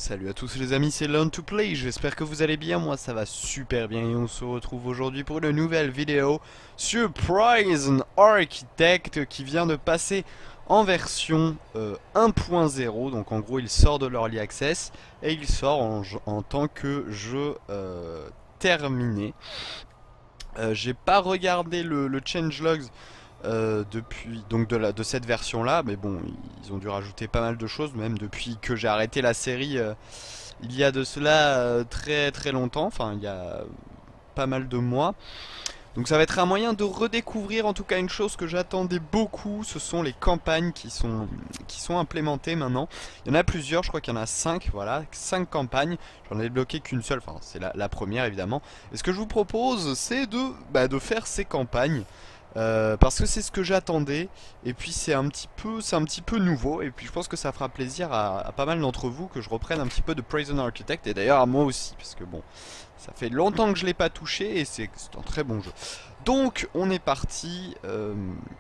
Salut à tous les amis, c'est Learn to Play, j'espère que vous allez bien, moi ça va super bien et on se retrouve aujourd'hui pour une nouvelle vidéo sur Prison Architect qui vient de passer en version 1.0, donc en gros il sort de l'Early Access et il sort en tant que jeu terminé. J'ai pas regardé le changelogs depuis donc de cette version là, mais bon ils ont dû rajouter pas mal de choses même depuis que j'ai arrêté la série il y a de cela très très longtemps, enfin il y a pas mal de mois. Donc ça va être un moyen de redécouvrir en tout cas une chose que j'attendais beaucoup, ce sont les campagnes qui sont implémentées maintenant. Il y en a plusieurs, je crois qu'il y en a 5, voilà, 5 campagnes. J'en ai débloqué qu'une seule, enfin c'est la première évidemment. Et ce que je vous propose c'est de faire ces campagnes. Parce que c'est ce que j'attendais et puis c'est un petit peu nouveau et puis je pense que ça fera plaisir à pas mal d'entre vous que je reprenne un petit peu de Prison Architect et d'ailleurs à moi aussi parce que bon ça fait longtemps que je l'ai pas touché et c'est un très bon jeu. Donc on est parti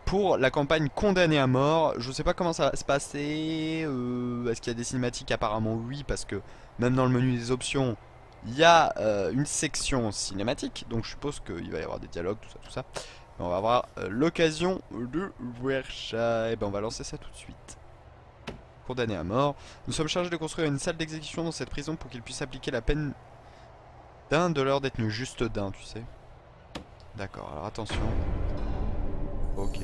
pour la campagne Condamné à mort. Je sais pas comment ça va se passer, est-ce qu'il y a des cinématiques? Apparemment oui, parce que même dans le menu des options il y a une section cinématique, donc je suppose qu'il va y avoir des dialogues, tout ça. On va avoir l'occasion de voir ça. Et ben on va lancer ça tout de suite. Condamné à mort. Nous sommes chargés de construire une salle d'exécution dans cette prison pour qu'il puisse appliquer la peine d'un de leurs détenus. Juste d'un, tu sais. D'accord, alors attention. Ok.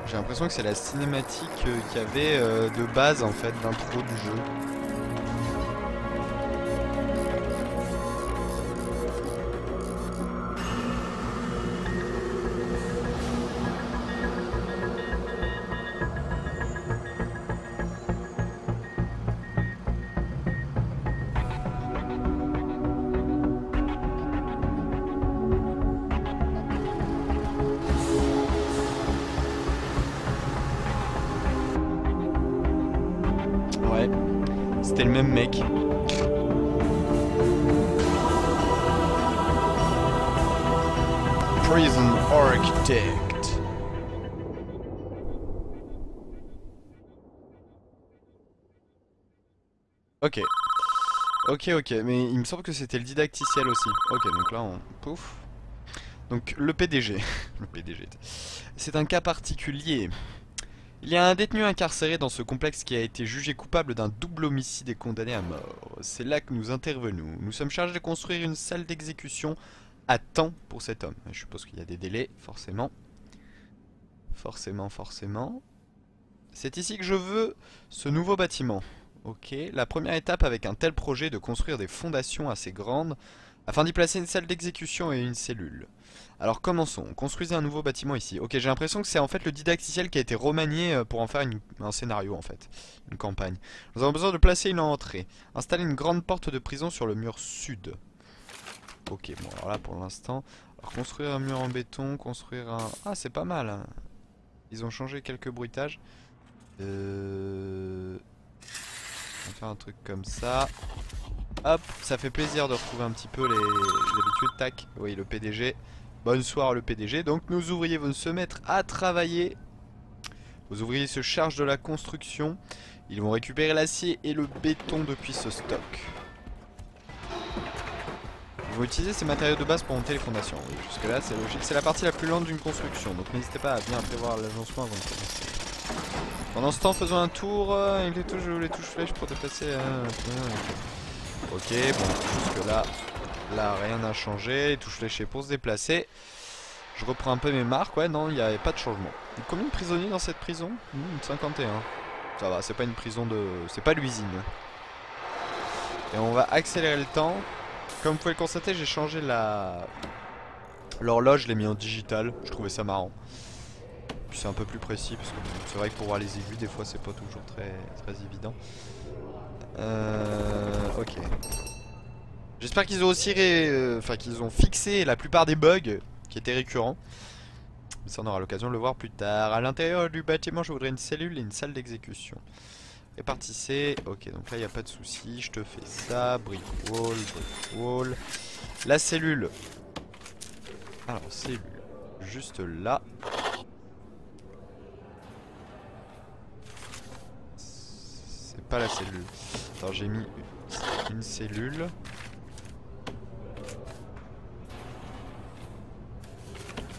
J'ai l'impression que c'est la cinématique qu'il y avait de base en fait d'intro du jeu. Ouais, c'était le même mec. Prison Architect. Ok. Ok, mais il me semble que c'était le didacticiel aussi. Ok, donc là on... Pouf. Donc le PDG. Le PDG. C'est un cas particulier. Il y a un détenu incarcéré dans ce complexe qui a été jugé coupable d'un double homicide et condamné à mort. C'est là que nous intervenons. Nous sommes chargés de construire une salle d'exécution à temps pour cet homme. Je suppose qu'il y a des délais, forcément. Forcément. C'est ici que je veux ce nouveau bâtiment. Ok, la première étape avec un tel projet est de construire des fondations assez grandes afin d'y placer une salle d'exécution et une cellule. Alors commençons, construisez un nouveau bâtiment ici. Ok, j'ai l'impression que c'est en fait le didacticiel qui a été remanié pour en faire un scénario en fait, une campagne. Nous avons besoin de placer une entrée. Installer une grande porte de prison sur le mur sud. Ok, bon alors là pour l'instant, alors construire un mur en béton, construire un... Ah c'est pas mal hein. Ils ont changé quelques bruitages. On va faire un truc comme ça. Hop, ça fait plaisir de retrouver un petit peu les habitudes. Tac, oui le PDG. Bonsoir le PDG. Donc nos ouvriers vont se mettre à travailler. Vos ouvriers se chargent de la construction. Ils vont récupérer l'acier et le béton depuis ce stock. Ils vont utiliser ces matériaux de base pour monter les fondations. Oui, jusque là c'est logique. C'est la partie la plus lente d'une construction. Donc n'hésitez pas à bien prévoir l'agencement avant de commencer. Pendant ce temps, faisons un tour avec les touches flèches pour déplacer. Ok, bon, jusque là rien n'a changé. Les touches fléchées pour se déplacer. Je reprends un peu mes marques. Ouais, non, il n'y avait pas de changement. Combien de prisonniers dans cette prison? 51. Ça va, c'est pas une prison de. C'est pas l'usine. Et on va accélérer le temps. Comme vous pouvez le constater, j'ai changé l'horloge, je l'ai mis en digital. Je trouvais ça marrant. Puis c'est un peu plus précis parce que c'est vrai que pour voir les aiguilles des fois c'est pas toujours très évident. Ok. J'espère qu'ils ont aussi qu'ils ont fixé la plupart des bugs qui étaient récurrents. Mais ça on aura l'occasion de le voir plus tard. À l'intérieur du bâtiment je voudrais une cellule et une salle d'exécution. Répartissez. Ok, donc là, il n'y a pas de souci. Je te fais ça. Brick wall. La cellule. Alors, cellule. Juste là. C'est pas la cellule. Alors, j'ai mis une cellule.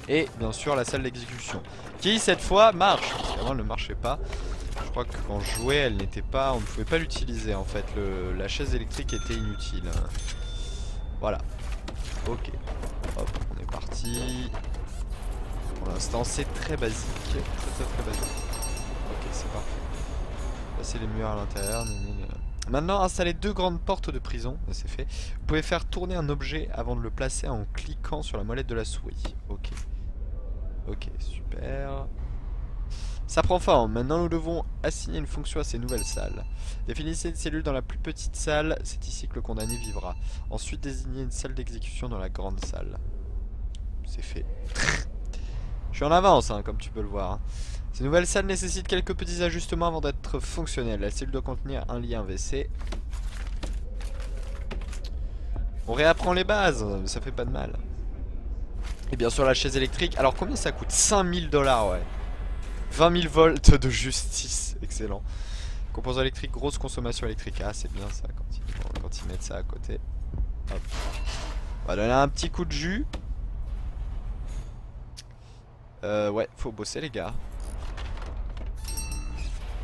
Et bien sûr la salle d'exécution qui cette fois marche, parce qu'avant elle ne marchait pas. Je crois que quand je jouais elle n'était pas, on ne pouvait pas l'utiliser en fait, la chaise électrique était inutile. Voilà. Ok. Hop, on est parti. Pour l'instant c'est très basique, très basique. Ok, c'est parfait. Passer les murs à l'intérieur. Maintenant installez 2 grandes portes de prison, c'est fait. Vous pouvez faire tourner un objet avant de le placer en cliquant sur la molette de la souris. Ok. Ok, super. Ça prend forme. Maintenant, nous devons assigner une fonction à ces nouvelles salles. Définissez une cellule dans la plus petite salle. C'est ici que le condamné vivra. Ensuite, désignez une salle d'exécution dans la grande salle. C'est fait. Je suis en avance, hein, comme tu peux le voir. Ces nouvelles salles nécessitent quelques petits ajustements avant d'être fonctionnelles. La cellule doit contenir un lit, un WC. On réapprend les bases, ça fait pas de mal. Et bien sûr la chaise électrique. Alors combien ça coûte? 5000 $, ouais. 20 000 volts de justice. Excellent. Composant électrique, grosse consommation électrique. Ah c'est bien ça quand ils mettent ça à côté. Hop. On va donner un petit coup de jus. Ouais, faut bosser les gars.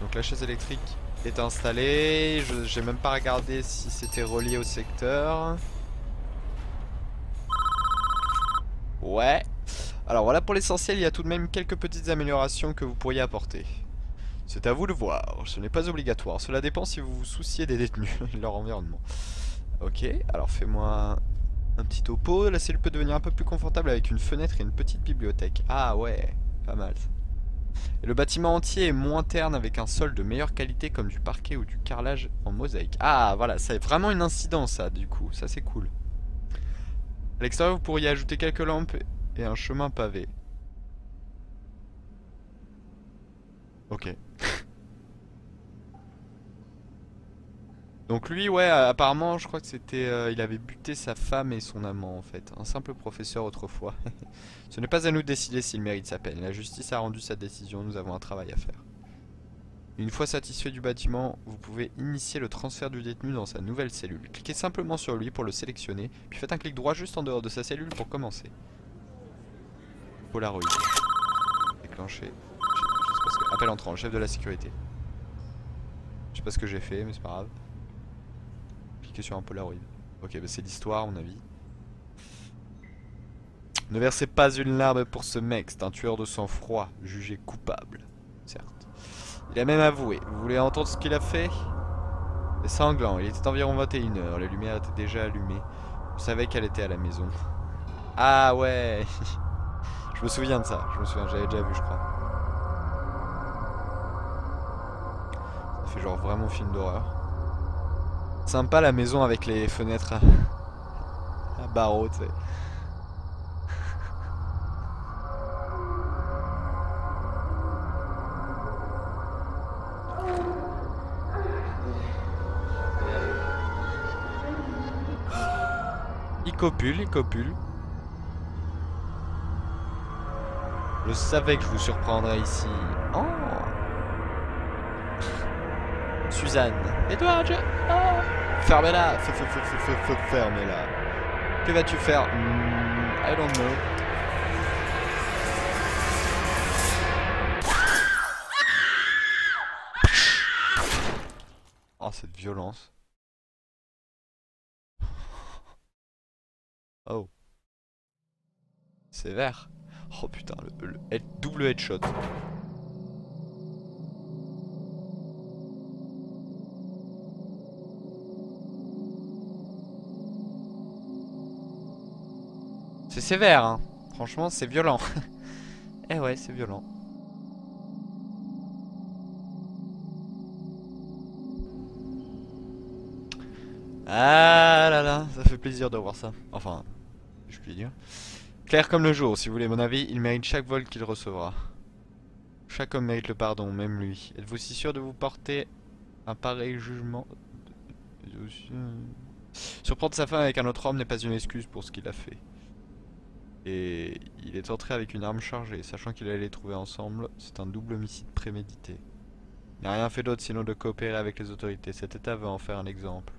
Donc la chaise électrique est installée. J'ai même pas regardé si c'était relié au secteur. Ouais. Alors voilà pour l'essentiel, il y a tout de même quelques petites améliorations que vous pourriez apporter. C'est à vous de voir, ce n'est pas obligatoire. Cela dépend si vous vous souciez des détenus et de leur environnement. Ok, alors fais-moi un petit topo. La cellule peut devenir un peu plus confortable avec une fenêtre et une petite bibliothèque. Ah ouais, pas mal. Et le bâtiment entier est moins terne avec un sol de meilleure qualité comme du parquet ou du carrelage en mosaïque. Ah voilà, ça a vraiment une incidence ça du coup, ça c'est cool. À l'extérieur vous pourriez ajouter quelques lampes et un chemin pavé. Ok. Donc lui ouais apparemment je crois que c'était il avait buté sa femme et son amant en fait. Un simple professeur autrefois. Ce n'est pas à nous de décider s'il mérite sa peine. La justice a rendu sa décision, nous avons un travail à faire. Une fois satisfait du bâtiment, vous pouvez initier le transfert du détenu dans sa nouvelle cellule. Cliquez simplement sur lui pour le sélectionner, puis faites un clic droit juste en dehors de sa cellule pour commencer. Polaroid. Déclencher. Appel entrant, le chef de la sécurité. Je sais pas ce que j'ai fait, mais c'est pas grave. Cliquez sur un Polaroid. Ok, bah c'est l'histoire, à mon avis. Ne versez pas une larme pour ce mec, c'est un tueur de sang-froid, jugé coupable. Certes. Il a même avoué. Vous voulez entendre ce qu'il a fait? C'est sanglant, il était environ 21 h, les lumières étaient déjà allumées. Je savais qu'elle était à la maison. Ah ouais. Je me souviens de ça, j'avais déjà vu je crois. Ça fait genre vraiment film d'horreur. Sympa la maison avec les fenêtres à barreaux, tu sais. Il copule. Je savais que je vous surprendrais ici. Oh Suzanne. Edward, oh fermez-la. Fermez-la. Que vas-tu faire? I don't know. Oh, cette violence. Oh. Sévère. Oh putain, le double headshot. C'est sévère, hein. Franchement, c'est violent. Eh ouais, c'est violent. Ah là là, ça fait plaisir de voir ça. Enfin, je puis dire. Clair comme le jour, si vous voulez mon avis, il mérite chaque vol qu'il recevra. Chaque homme mérite le pardon, même lui. Êtes-vous si sûr de vous porter Un pareil jugement. Surprendre sa femme avec un autre homme n'est pas une excuse pour ce qu'il a fait. Et il est entré avec une arme chargée, sachant qu'il allait les trouver ensemble. C'est un double homicide prémédité. Il n'a rien fait d'autre sinon de coopérer avec les autorités. Cet état veut en faire un exemple.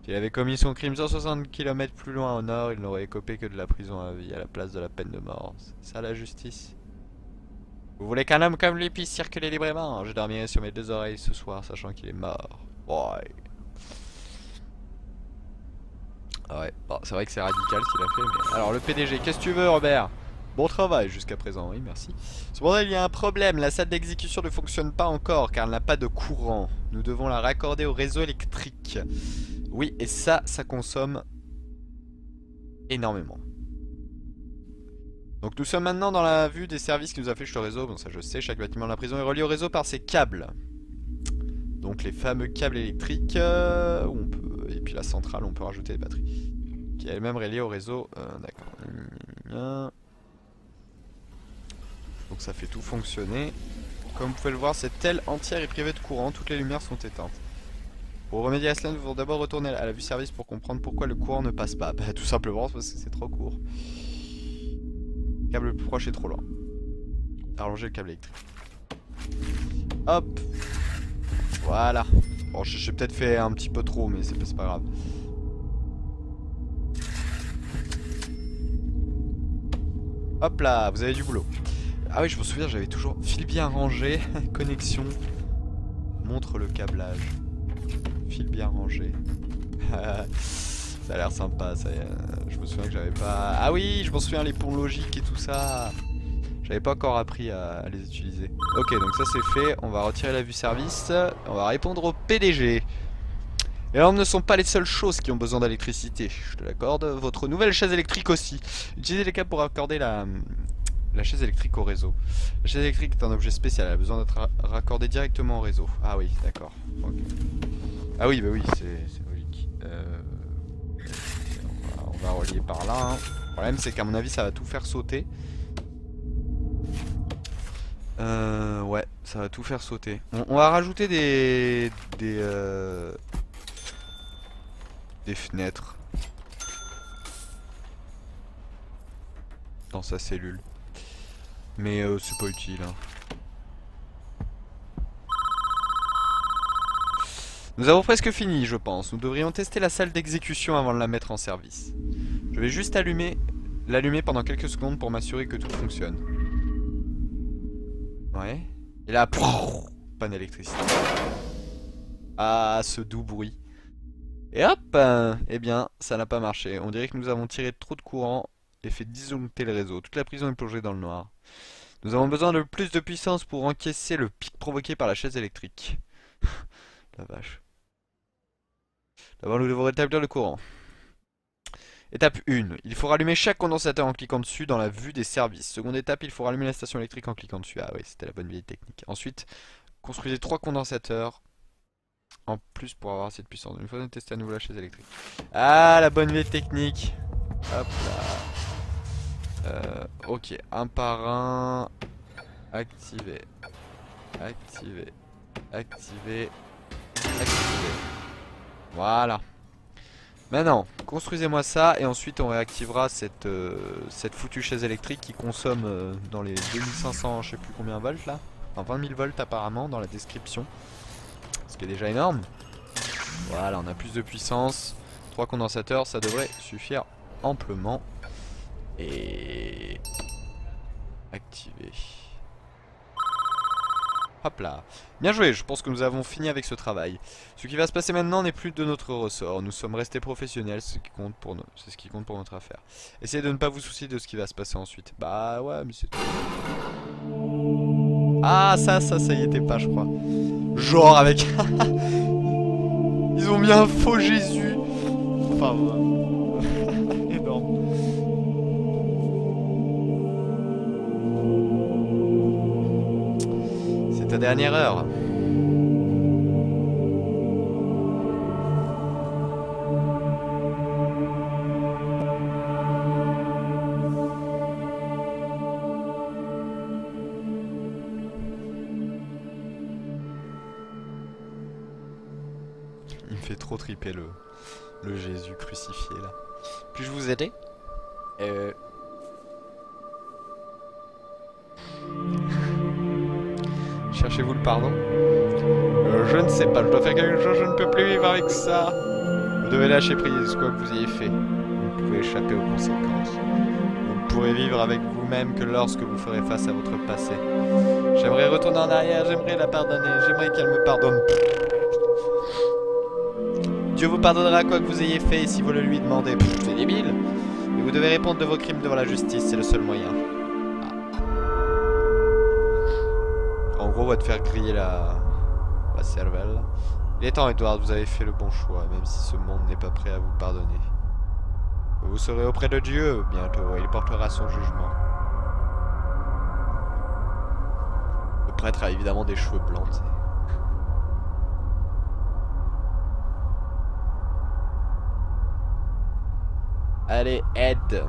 S'il avait commis son crime 160 km plus loin au nord, il n'aurait écopé que de la prison à vie à la place de la peine de mort. C'est ça la justice. Vous voulez qu'un homme comme lui puisse circuler librement? Je dormirai sur mes deux oreilles ce soir, sachant qu'il est mort. Ouais. Ouais, bon, c'est vrai que c'est radical ce qu'il a fait, mais... Alors, le PDG, qu'est-ce que tu veux, Robert? Bon travail jusqu'à présent, oui, merci. Cependant, il y a un problème. La salle d'exécution ne fonctionne pas encore, car elle n'a pas de courant. Nous devons la raccorder au réseau électrique. Oui, et ça consomme énormément. Donc nous sommes maintenant dans la vue des services qui nous affichent le réseau. Bon, ça je sais, chaque bâtiment de la prison est relié au réseau par ces câbles. Donc les fameux câbles électriques, où on peut... et puis la centrale, on peut rajouter des batteries. Qui est elle-même reliée au réseau. D'accord. Donc ça fait tout fonctionner. Comme vous pouvez le voir, cette aile entière est privée de courant, toutes les lumières sont éteintes. Pour remédier à cela, nous devons d'abord retourner à la vue service pour comprendre pourquoi le courant ne passe pas. Bah tout simplement parce que c'est trop court. Le câble le plus proche est trop loin. Allonger le câble électrique. Hop. Voilà. Bon, j'ai peut-être fait un petit peu trop, mais c'est pas grave. Hop là, vous avez du boulot. Ah oui, je me souviens, j'avais toujours fil bien rangé, connexion, montre le câblage. Fil bien rangé. Ça a l'air sympa, ça. Je me souviens que j'avais pas... Ah oui, je me souviens les ponts logiques et tout ça. J'avais pas encore appris à les utiliser. Ok, donc ça c'est fait. On va retirer la vue service. On va répondre au PDG. Les lampes ne sont pas les seules choses qui ont besoin d'électricité. Je te l'accorde. Votre nouvelle chaise électrique aussi. Utilisez les câbles pour accorder la chaise électrique au réseau. La chaise électrique est un objet spécial. Elle a besoin d'être raccordée directement au réseau. Ah oui, d'accord. Okay. Ah oui, bah oui, c'est logique. On va relier par là. Hein. Le problème, c'est qu'à mon avis, ça va tout faire sauter. Ouais, ça va tout faire sauter. On va rajouter des fenêtres dans sa cellule. Mais c'est pas utile. Hein. Nous avons presque fini, je pense. Nous devrions tester la salle d'exécution avant de la mettre en service. Je vais juste l'allumer pendant quelques secondes pour m'assurer que tout fonctionne. Ouais. Et là, panne d'électricité. Ah, ce doux bruit. Et hop, eh bien, ça n'a pas marché. On dirait que nous avons tiré trop de courant et fait disjoncter le réseau. Toute la prison est plongée dans le noir. Nous avons besoin de plus de puissance pour encaisser le pic provoqué par la chaise électrique. La vache. D'abord, nous devons rétablir le courant. Étape 1. Il faut rallumer chaque condensateur en cliquant dessus dans la vue des services. Seconde étape, il faut rallumer la station électrique en cliquant dessus. Ah oui, c'était la bonne vieille technique. Ensuite, construisez 3 condensateurs en plus pour avoir assez de puissance. Une fois de tester à nouveau la chaise électrique. Ah, la bonne vieille technique. Hop là. Ok, un par un. Activer. Activer. Activer. Activer. Voilà. Maintenant, construisez-moi ça et ensuite on réactivera cette foutue chaise électrique qui consomme dans les 2500 je sais plus combien volts là. Enfin 20 000 volts apparemment dans la description. Ce qui est déjà énorme. Voilà, on a plus de puissance. 3 condensateurs, ça devrait suffire amplement. Et... activer. Hop là. Bien joué, je pense que nous avons fini avec ce travail. Ce qui va se passer maintenant n'est plus de notre ressort. Nous sommes restés professionnels, c'est ce qui compte pour notre affaire. Essayez de ne pas vous soucier de ce qui va se passer ensuite. Bah ouais, mais c'est tout. Ah, ça y était pas, je crois. Genre avec... Ils ont mis un faux Jésus. Enfin, ouais. Énorme. C'est ta dernière heure. Il me fait trop triper le Jésus crucifié là. Puis-je vous aider? Cherchez-vous le pardon? Je ne sais pas, je dois faire quelque chose, je ne peux plus vivre avec ça. Vous devez lâcher prise, quoi que vous ayez fait. Vous pouvez échapper aux conséquences. Vous ne pourrez vivre avec vous-même que lorsque vous ferez face à votre passé. J'aimerais retourner en arrière, j'aimerais la pardonner, j'aimerais qu'elle me pardonne. Dieu vous pardonnera quoi que vous ayez fait si vous le lui demandez. C'est débile. Mais vous devez répondre de vos crimes devant la justice, c'est le seul moyen. En gros, on va te faire griller la cervelle. Il est temps, Edward, vous avez fait le bon choix, même si ce monde n'est pas prêt à vous pardonner. Vous serez auprès de Dieu bientôt, et il portera son jugement. Le prêtre a évidemment des cheveux blancs, tu sais. Allez, Ed.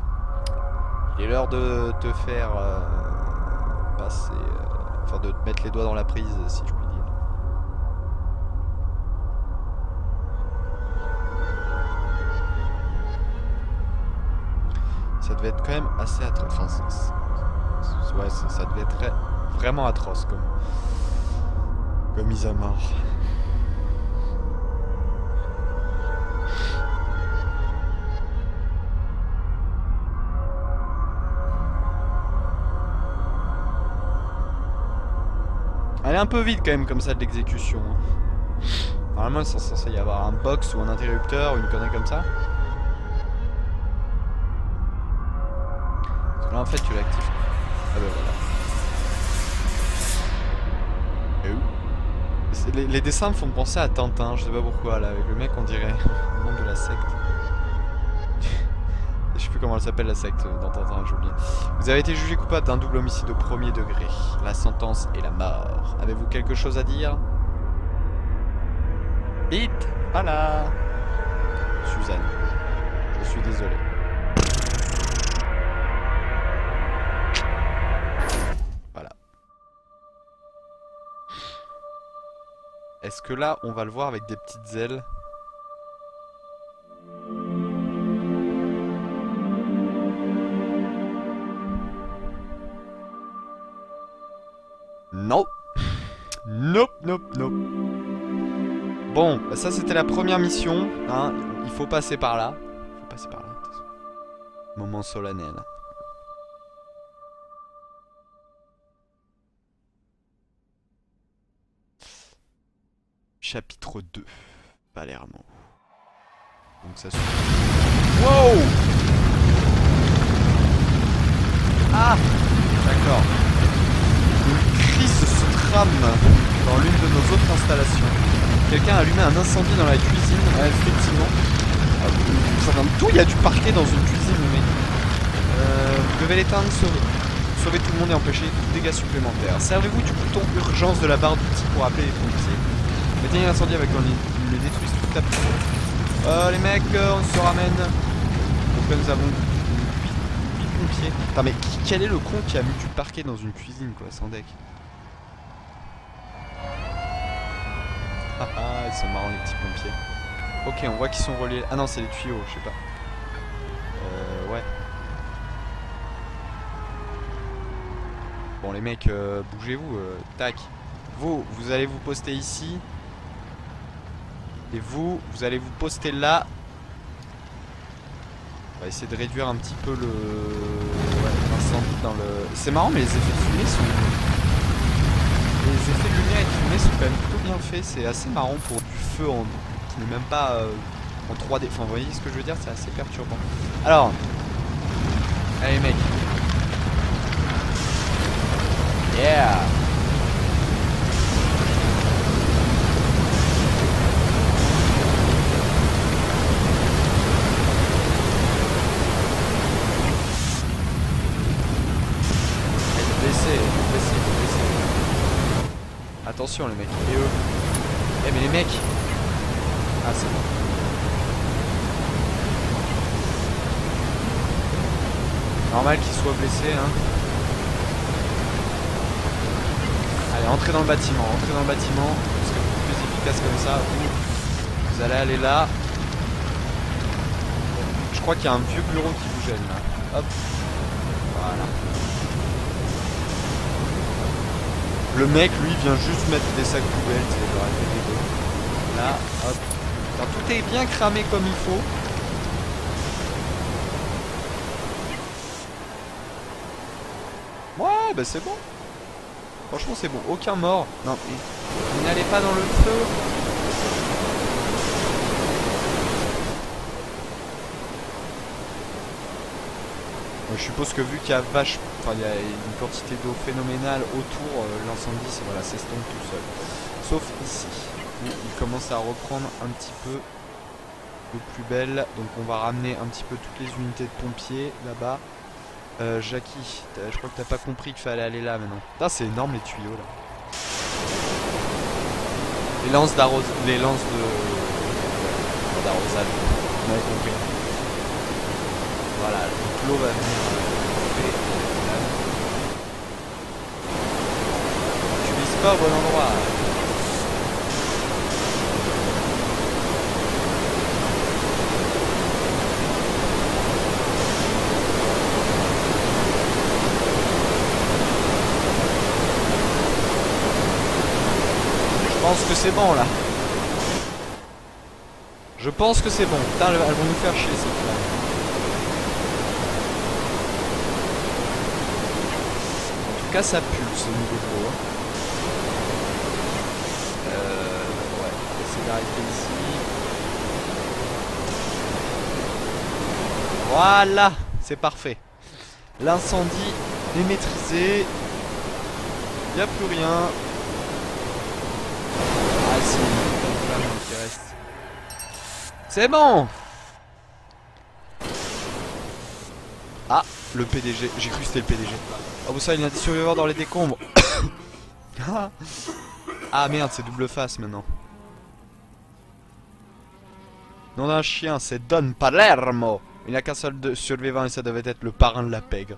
Il est l'heure de te faire passer... enfin, de te mettre les doigts dans la prise, si je puis dire. Ça devait être quand même assez atroce. Enfin, ouais, ça devait être vraiment atroce comme mise à mort. Elle est un peu vide quand même comme ça de l'exécution. Normalement c'est censé y avoir un box ou un interrupteur ou une connerie comme ça. Parce que là en fait tu l'actives. Ah bah voilà. Les dessins me font penser à Tintin, je sais pas pourquoi là, avec le mec on dirait le nom de la secte. Je sais plus comment elle s'appelle la secte dans Tintin, j'ai oublié. Vous avez été jugé coupable d'un double homicide au premier degré. La sentence est la mort. Avez-vous quelque chose à dire? Vite! Voilà! Suzanne. Je suis désolé. Voilà. Est-ce que là, on va le voir avec des petites ailes? Non. Nope, nope, nope. Bon, bah ça c'était la première mission. Hein. Il faut passer par là. Il faut passer par là. Moment solennel. Chapitre 2. Palermo. Donc ça suffit. Wow! Ah! D'accord. Une crise se trame dans l'une de nos autres installations. Quelqu'un a allumé un incendie dans la cuisine. Ouais, effectivement. Ça vient d'où il y a du parquet dans une cuisine, le mec. Vous devez l'éteindre, sauver tout le monde et empêcher tout dégât supplémentaire. Servez-vous du bouton urgence de la barre d'outils pour appeler les pompiers. Éteignez l'incendie avec on les détruise tout à coup. Les mecs, on se ramène. Donc là nous avons 8 pompiers. Putain mais quel est le con qui a mis du parquet dans une cuisine quoi, sans deck? Ah, ils sont marrants les petits pompiers. Ok, on voit qu'ils sont reliés. Ah non, c'est les tuyaux, je sais pas. Ouais. Bon les mecs, bougez-vous, tac. Vous allez vous poster ici. Et vous allez vous poster là. On va essayer de réduire un petit peu le... Ouais, l'incendie dans le... C'est marrant mais les effets de fumée sont... Les effets de lumière et de fumée sont quand même plutôt bien faits. C'est assez marrant pour du feu qui n'est même pas en 3D. Enfin vous voyez ce que je veux dire, c'est assez perturbant. Alors. Allez mec. Yeah. Attention les mecs, et eux. Eh mais les mecs. Ah c'est bon. Normal qu'ils soient blessés hein. Allez, entrez dans le bâtiment, parce que plus efficace comme ça. Vous allez aller là. Je crois qu'il y a un vieux bureau qui vous gêne là. Hop. Voilà. Le mec, lui, vient juste mettre des sacs poubelles. Là, hop. Alors, tout est bien cramé comme il faut. Ouais, bah c'est bon. Franchement, c'est bon. Aucun mort. Non, mais n'allez pas dans le feu. Je suppose que vu qu'il y a il y a une quantité d'eau phénoménale autour, l'incendie, voilà, s'estompe tout seul. Sauf ici, où il commence à reprendre un petit peu de plus belle. Donc on va ramener un petit peu toutes les unités de pompiers là-bas. Jackie, je crois que t'as pas compris qu'il fallait aller là maintenant. Putain, c'est énorme les tuyaux là. Les lances d'arrosage. Les lances d'arrosage. On avait compris. Voilà, donc l'eau va venir. Tu vises pas au bon endroit. Je pense que c'est bon là. Je pense que c'est bon. Putain, elles vont nous faire chier ces flammes. En tout cas, ça pulse au niveau de l'eau. Ouais, on va essayer d'arrêter ici. Voilà, c'est parfait. L'incendie est maîtrisé. Il n'y a plus rien. Ah si, une flamme qui reste. C'est bon. Ah, le PDG. J'ai cru que c'était le PDG. Oh bon ça, il y a des survivants dans les décombres. Ah merde, c'est double face maintenant. Nom d'un chien, c'est Don Palermo. Il n'y a qu'un seul survivant et ça devait être le parrain de la pègre.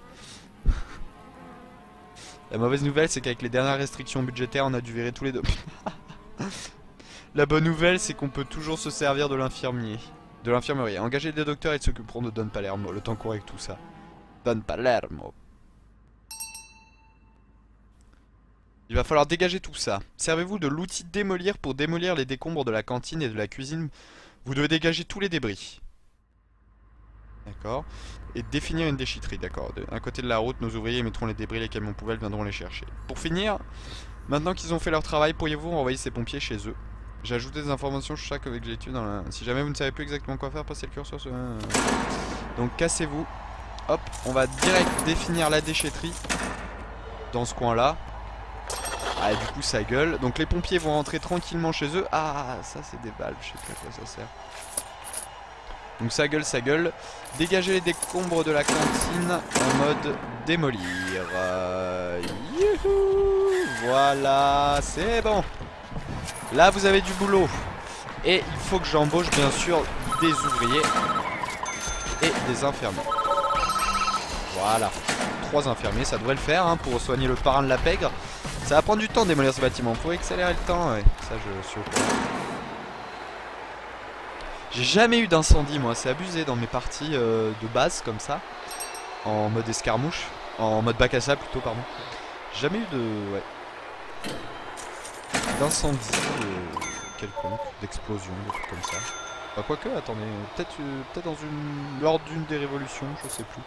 La mauvaise nouvelle, c'est qu'avec les dernières restrictions budgétaires, on a dû virer tous les deux. La bonne nouvelle, c'est qu'on peut toujours se servir de l'infirmier. De l'infirmerie. Engager des docteurs et s'occuperont de Don Palermo. Le temps qu'on règle tout ça. Don Palermo. Il va falloir dégager tout ça. Servez-vous de l'outil démolir pour démolir les décombres de la cantine et de la cuisine. Vous devez dégager tous les débris. D'accord. Et définir une déchetterie, d'accord. À côté de la route, nos ouvriers mettront les débris, les camions poubelles viendront les chercher. Pour finir, maintenant qu'ils ont fait leur travail, pourriez-vous renvoyer ces pompiers chez eux? J'ai ajouté des informations chaque avec l'étude dans la... Si jamais vous ne savez plus exactement quoi faire, passez le curseur sur... Donc cassez-vous. Hop, on va direct définir la déchetterie. Dans ce coin-là. Ah, du coup ça gueule. Donc les pompiers vont rentrer tranquillement chez eux. Ah, ça c'est des valves, je sais pas à quoi ça sert. Donc ça gueule, ça gueule. Dégagez les décombres de la cantine en mode démolir. Youhou, voilà, c'est bon. Là vous avez du boulot. Et il faut que j'embauche bien sûr des ouvriers et des infirmiers. Voilà, 3 infirmiers, ça devrait le faire hein, pour soigner le parrain de la pègre. Ça va prendre du temps de démolir ce bâtiment, faut accélérer le temps, ouais. Ça je suis au courant. J'ai jamais eu d'incendie moi, c'est abusé dans mes parties de base comme ça. En mode escarmouche, en mode bac à sable plutôt pardon. Jamais eu de... ouais. D'incendie quelconque, d'explosion, des trucs comme ça. Bah quoique, attendez, peut-être dans lors d'une des révolutions, je sais plus.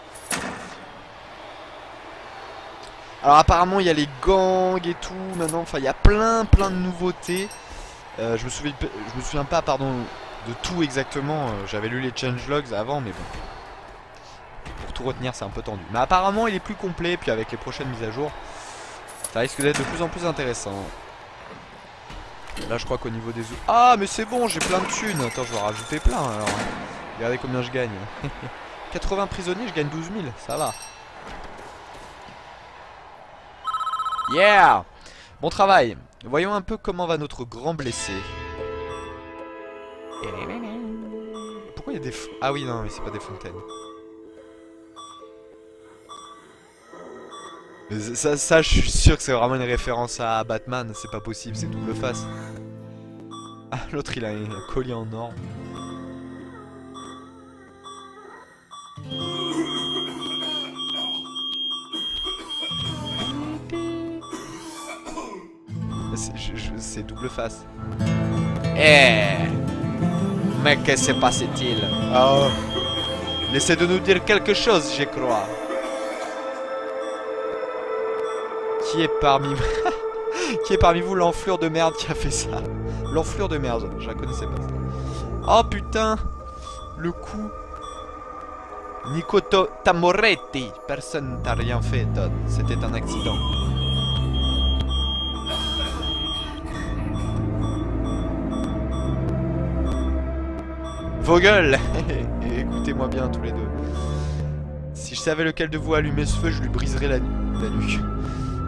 Alors apparemment il y a les gangs et tout maintenant, enfin il y a plein de nouveautés. Je me souviens pas pardon de tout exactement, j'avais lu les changelogs avant mais bon. Pour tout retenir c'est un peu tendu. Mais apparemment il est plus complet, puis avec les prochaines mises à jour, ça risque d'être de plus en plus intéressant. Là je crois qu'au niveau des... Ah mais c'est bon, j'ai plein de thunes. Attends, je vais en rajouter plein alors. Regardez combien je gagne. 80 prisonniers, je gagne 12 000, ça va. Yeah! Bon travail. Voyons un peu comment va notre grand blessé. Pourquoi il y a des... Ah oui, non, mais c'est pas des fontaines. Ça, je suis sûr que c'est vraiment une référence à Batman. C'est pas possible, c'est double face. Ah, l'autre il a un collier en or. C'est double face. Eh, mais que se passe-t-il? Oh, laissez de nous dire quelque chose, je crois. Qui est parmi qui est parmi vous l'enflure de merde qui a fait ça? L'enflure de merde, je la connaissais pas. Oh putain, le coup. Nico Tamoretti. Personne t'a rien fait, Todd. C'était un accident. Vos gueules. Écoutez-moi bien tous les deux. Si je savais lequel de vous allumer ce feu, je lui briserais la nuque.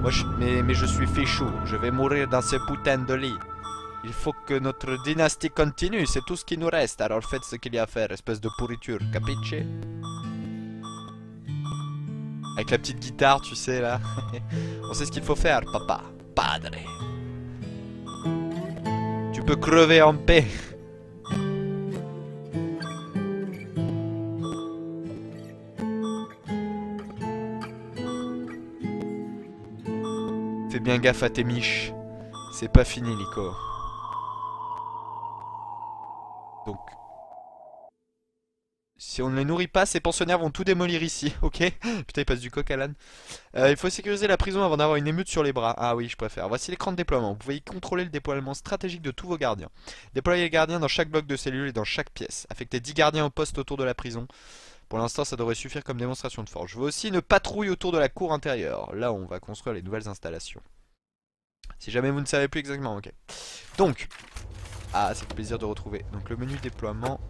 Moi, mais je suis fait chaud. Je vais mourir dans ce putain de lit. Il faut que notre dynastie continue. C'est tout ce qui nous reste. Alors faites ce qu'il y a à faire, espèce de pourriture. Capiche? Avec la petite guitare, tu sais, là. On sait ce qu'il faut faire, papa. Padre. Tu peux crever en paix. Fais bien gaffe à tes miches. C'est pas fini, Nico. Donc, si on ne les nourrit pas, ces pensionnaires vont tout démolir ici, ok? Putain, il passe du coq à l'âne. Il faut sécuriser la prison avant d'avoir une émeute sur les bras. Ah oui, je préfère. Voici l'écran de déploiement. Vous pouvez y contrôler le déploiement stratégique de tous vos gardiens. Déployez les gardiens dans chaque bloc de cellule et dans chaque pièce. Affectez 10 gardiens au poste autour de la prison. Pour l'instant, ça devrait suffire comme démonstration de force. Je veux aussi une patrouille autour de la cour intérieure. Là, on va construire les nouvelles installations. Si jamais vous ne savez plus exactement, ok. Donc, ah, c'est plaisir de retrouver. Donc, le menu déploiement,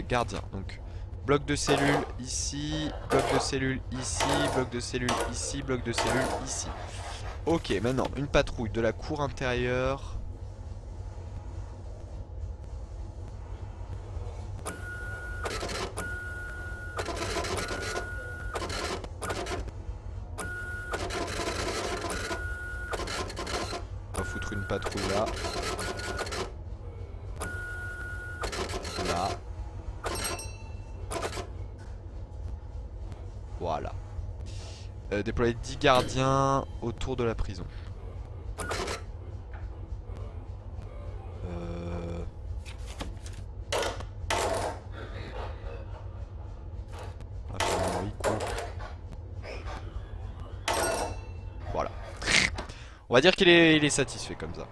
gardien. Donc, bloc de cellules ici, bloc de cellules ici, bloc de cellules ici, bloc de cellules ici. Ok, maintenant, une patrouille de la cour intérieure. On va foutre une patrouille là. Là. Voilà. Déployer 10 gardiens autour de la prison. Voilà. On va dire qu'il est satisfait comme ça.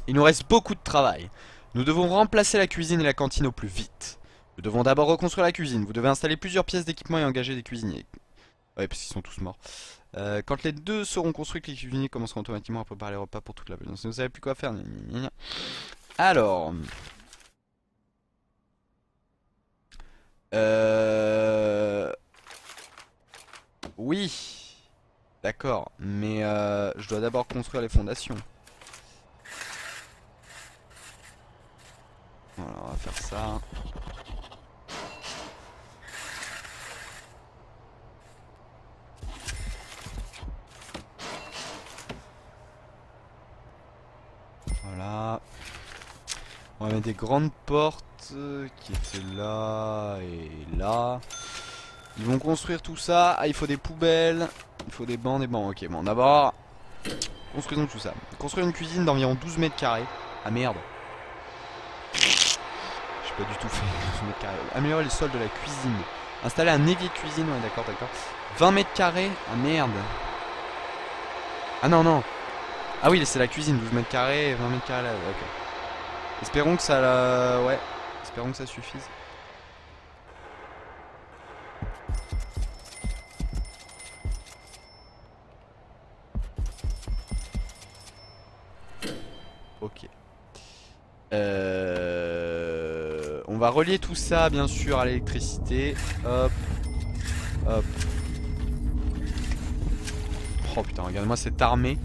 Il nous reste beaucoup de travail. Nous devons remplacer la cuisine et la cantine au plus vite. Nous devons d'abord reconstruire la cuisine. Vous devez installer plusieurs pièces d'équipement et engager des cuisiniers. Ouais, parce qu'ils sont tous morts. Quand les deux seront construits, les cuisiniers commenceront automatiquement à préparer les repas pour toute la maison. Si vous savez plus quoi faire. Alors. Oui. D'accord. Mais je dois d'abord construire les fondations. Voilà, on va faire ça. Voilà. On va mettre des grandes portes qui étaient là et là. Ils vont construire tout ça. Ah, il faut des poubelles. Il faut des bancs, Ok, bon, d'abord, construisons tout ça. Construire une cuisine d'environ 12 mètres carrés. Ah merde. J'ai pas du tout fait 12 mètres carrés. Améliorer le sol de la cuisine. Installer un évier de cuisine. Ouais, d'accord, d'accord. 20 mètres carrés. Ah merde. Ah non, non. Ah oui, c'est la cuisine. 12 mètres carrés, 20 mètres carrés là. Ok. Espérons que ça... Ouais. Espérons que ça suffise. Ok. On va relier tout ça bien sûr à l'électricité. Hop. Hop. Oh putain, regarde-moi cette armée.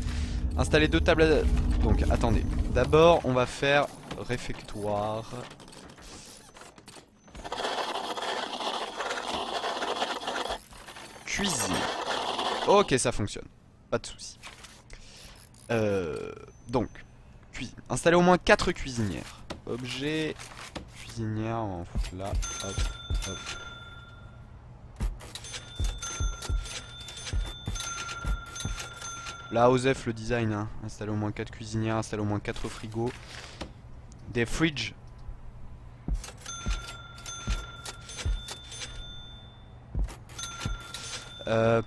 Installer 2 tables à... Donc attendez. D'abord on va faire réfectoire. Cuisine. Ok, ça fonctionne. Pas de soucis. Donc cuisine. Installer au moins 4 cuisinières. Objet, cuisinière, on va en foutre là. Hop, hop. Là, Osef le design, hein. Installer au moins 4 cuisinières, installer au moins 4 frigos. Des fridges.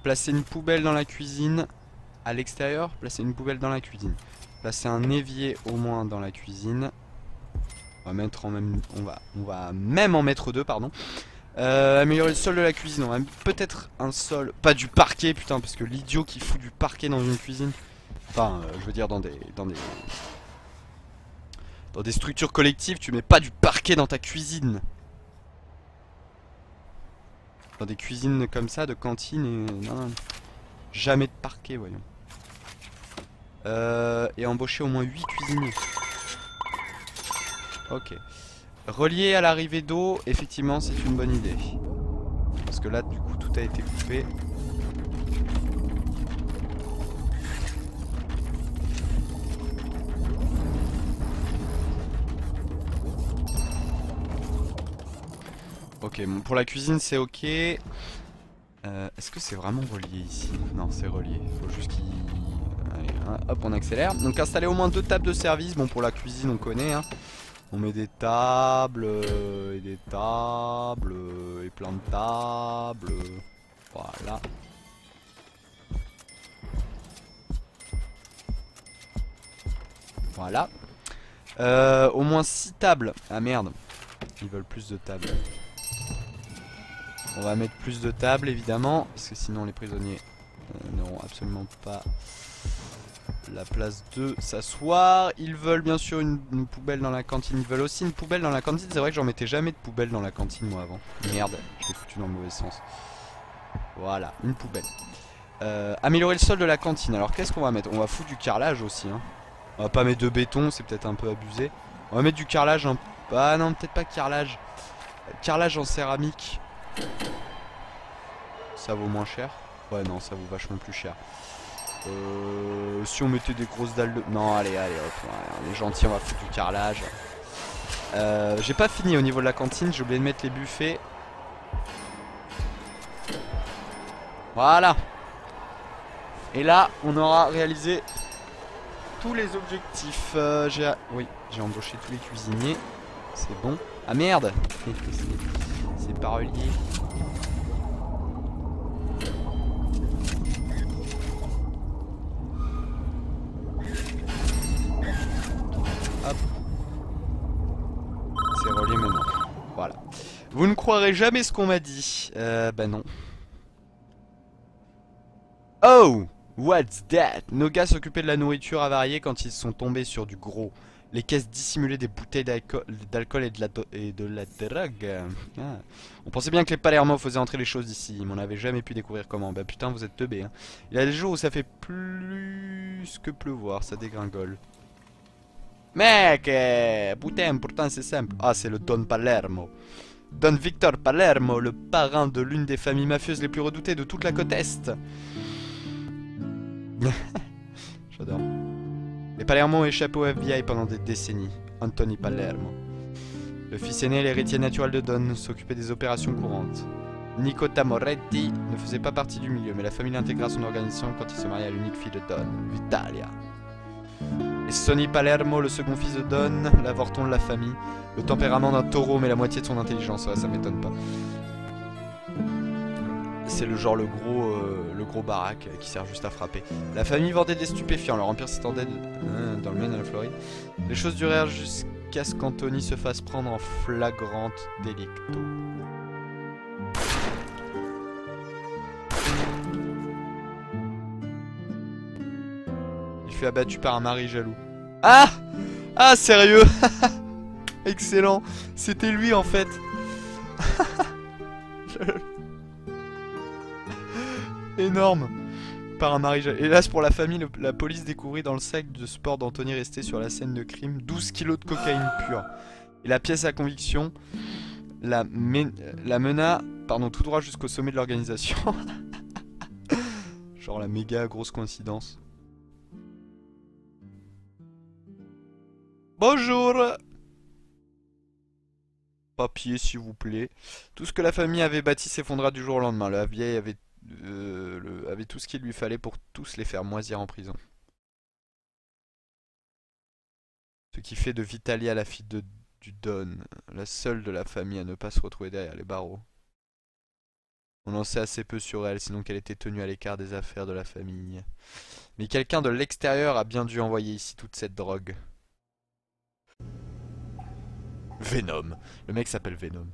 Placer une poubelle dans la cuisine. À l'extérieur, placer une poubelle dans la cuisine. Placer un évier au moins dans la cuisine. On va mettre en même, on va même en mettre 2, pardon. Améliorer le sol de la cuisine. On va peut-être un sol, pas du parquet, putain, parce que l'idiot qui fout du parquet dans une cuisine. Enfin, je veux dire dans des structures collectives, tu mets pas du parquet dans ta cuisine. Dans des cuisines comme ça, de cantine et... Non, non. Jamais de parquet, voyons. Et embaucher au moins 8 cuisiniers. Ok. Relier à l'arrivée d'eau, effectivement, c'est une bonne idée. Parce que là, du coup, tout a été coupé. Ok, bon, pour la cuisine, c'est ok. Est-ce que c'est vraiment relié ici? Non, c'est relié. Faut juste qu'il... Allez, hein, hop, on accélère. Donc installer au moins 2 tables de service. Bon, pour la cuisine, on connaît. Hein. On met des tables, et des tables, et plein de tables. Voilà. Voilà. Au moins 6 tables. Ah merde. Ils veulent plus de tables. On va mettre plus de tables évidemment, parce que sinon les prisonniers n'auront absolument pas la place de s'asseoir. Ils veulent bien sûr une poubelle dans la cantine. Ils veulent aussi une poubelle dans la cantine. C'est vrai que j'en mettais jamais de poubelle dans la cantine moi avant. Merde, je l'ai foutu dans le mauvais sens. Voilà, une poubelle. Améliorer le sol de la cantine. Alors qu'est-ce qu'on va mettre? On va foutre du carrelage aussi. Hein. On va pas mettre de béton, c'est peut-être un peu abusé. On va mettre du carrelage. Ah non, peut-être pas carrelage. Carrelage en céramique. Ça vaut moins cher. Ouais non, ça vaut vachement plus cher. Si on mettait des grosses dalles de... Non allez hop, ouais, on est gentil, on va foutre du carrelage. J'ai pas fini au niveau de la cantine, j'ai oublié de mettre les buffets. Voilà. Et là on aura réalisé tous les objectifs. Oui, j'ai embauché tous les cuisiniers. C'est bon. Ah merde. C'est pas relié. Hop. C'est relié maintenant. Voilà. Vous ne croirez jamais ce qu'on m'a dit. Bah non. Oh! What's that? Nos gars s'occupaient de la nourriture avariée quand ils sont tombés sur du gros. Les caisses dissimulaient des bouteilles d'alcool et de la drogue. Ah. On pensait bien que les Palermo faisaient entrer les choses d'ici, mais on n'avait jamais pu découvrir comment. Bah putain, vous êtes teubés. Hein. Il y a des jours où ça fait plus que pleuvoir, ça dégringole. Mec, putain, pourtant c'est simple. Ah, c'est le Don Palermo. Don Victor Palermo, le parrain de l'une des familles mafieuses les plus redoutées de toute la côte Est. J'adore. Les Palermo ont échappé au FBI pendant des décennies. Anthony Palermo. Le fils aîné, l'héritier naturel de Don, s'occupait des opérations courantes. Nico Tamoretti ne faisait pas partie du milieu, mais la famille l'intégra à son organisation quand il se maria à l'unique fille de Don, Vitalia. Et Sonny Palermo, le second fils de Don, l'avorton de la famille. Le tempérament d'un taureau, mais la moitié de son intelligence, ouais, ça m'étonne pas. C'est le genre le gros baraque qui sert juste à frapper. La famille vendait des stupéfiants, leur empire s'étendait dans le Maine et la Floride. Les choses durèrent jusqu'à ce qu'Anthony se fasse prendre en flagrante délicto. Il fut abattu par un mari jaloux. Ah! Ah, sérieux? Excellent. C'était lui en fait. Énorme. Par un mari jaloux. Hélas pour la famille, la police découvrit dans le sac de sport d'Anthony resté sur la scène de crime 12 kilos de cocaïne pure. Et la pièce à conviction la mena tout droit jusqu'au sommet de l'organisation. Genre la méga grosse coïncidence. Bonjour. Papier s'il vous plaît. Tout ce que la famille avait bâti s'effondra du jour au lendemain. La vieille avait tout ce qu'il lui fallait pour tous les faire moisir en prison. Ce qui fait de Vitalia la fille du Don, la seule de la famille à ne pas se retrouver derrière les barreaux. On en sait assez peu sur elle, sinon qu'elle était tenue à l'écart des affaires de la famille. Mais quelqu'un de l'extérieur a bien dû envoyer ici toute cette drogue. Venom. Le mec s'appelle Venom.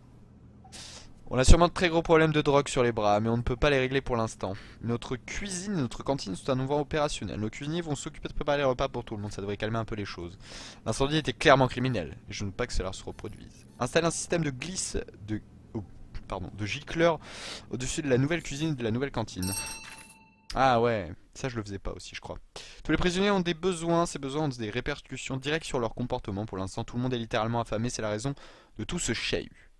On a sûrement de très gros problèmes de drogue sur les bras, mais on ne peut pas les régler pour l'instant. Notre cuisine et notre cantine sont à nouveau opérationnelles. Nos cuisiniers vont s'occuper de préparer les repas pour tout le monde, ça devrait calmer un peu les choses. L'incendie était clairement criminel, et je ne veux pas que cela se reproduise. Installer un système de de gicleurs au-dessus de la nouvelle cuisine et de la nouvelle cantine. Ah ouais, ça je le faisais pas aussi je crois. Tous les prisonniers ont des besoins, ces besoins ont des répercussions directes sur leur comportement. Pour l'instant tout le monde est littéralement affamé, c'est la raison de tout ce chahut.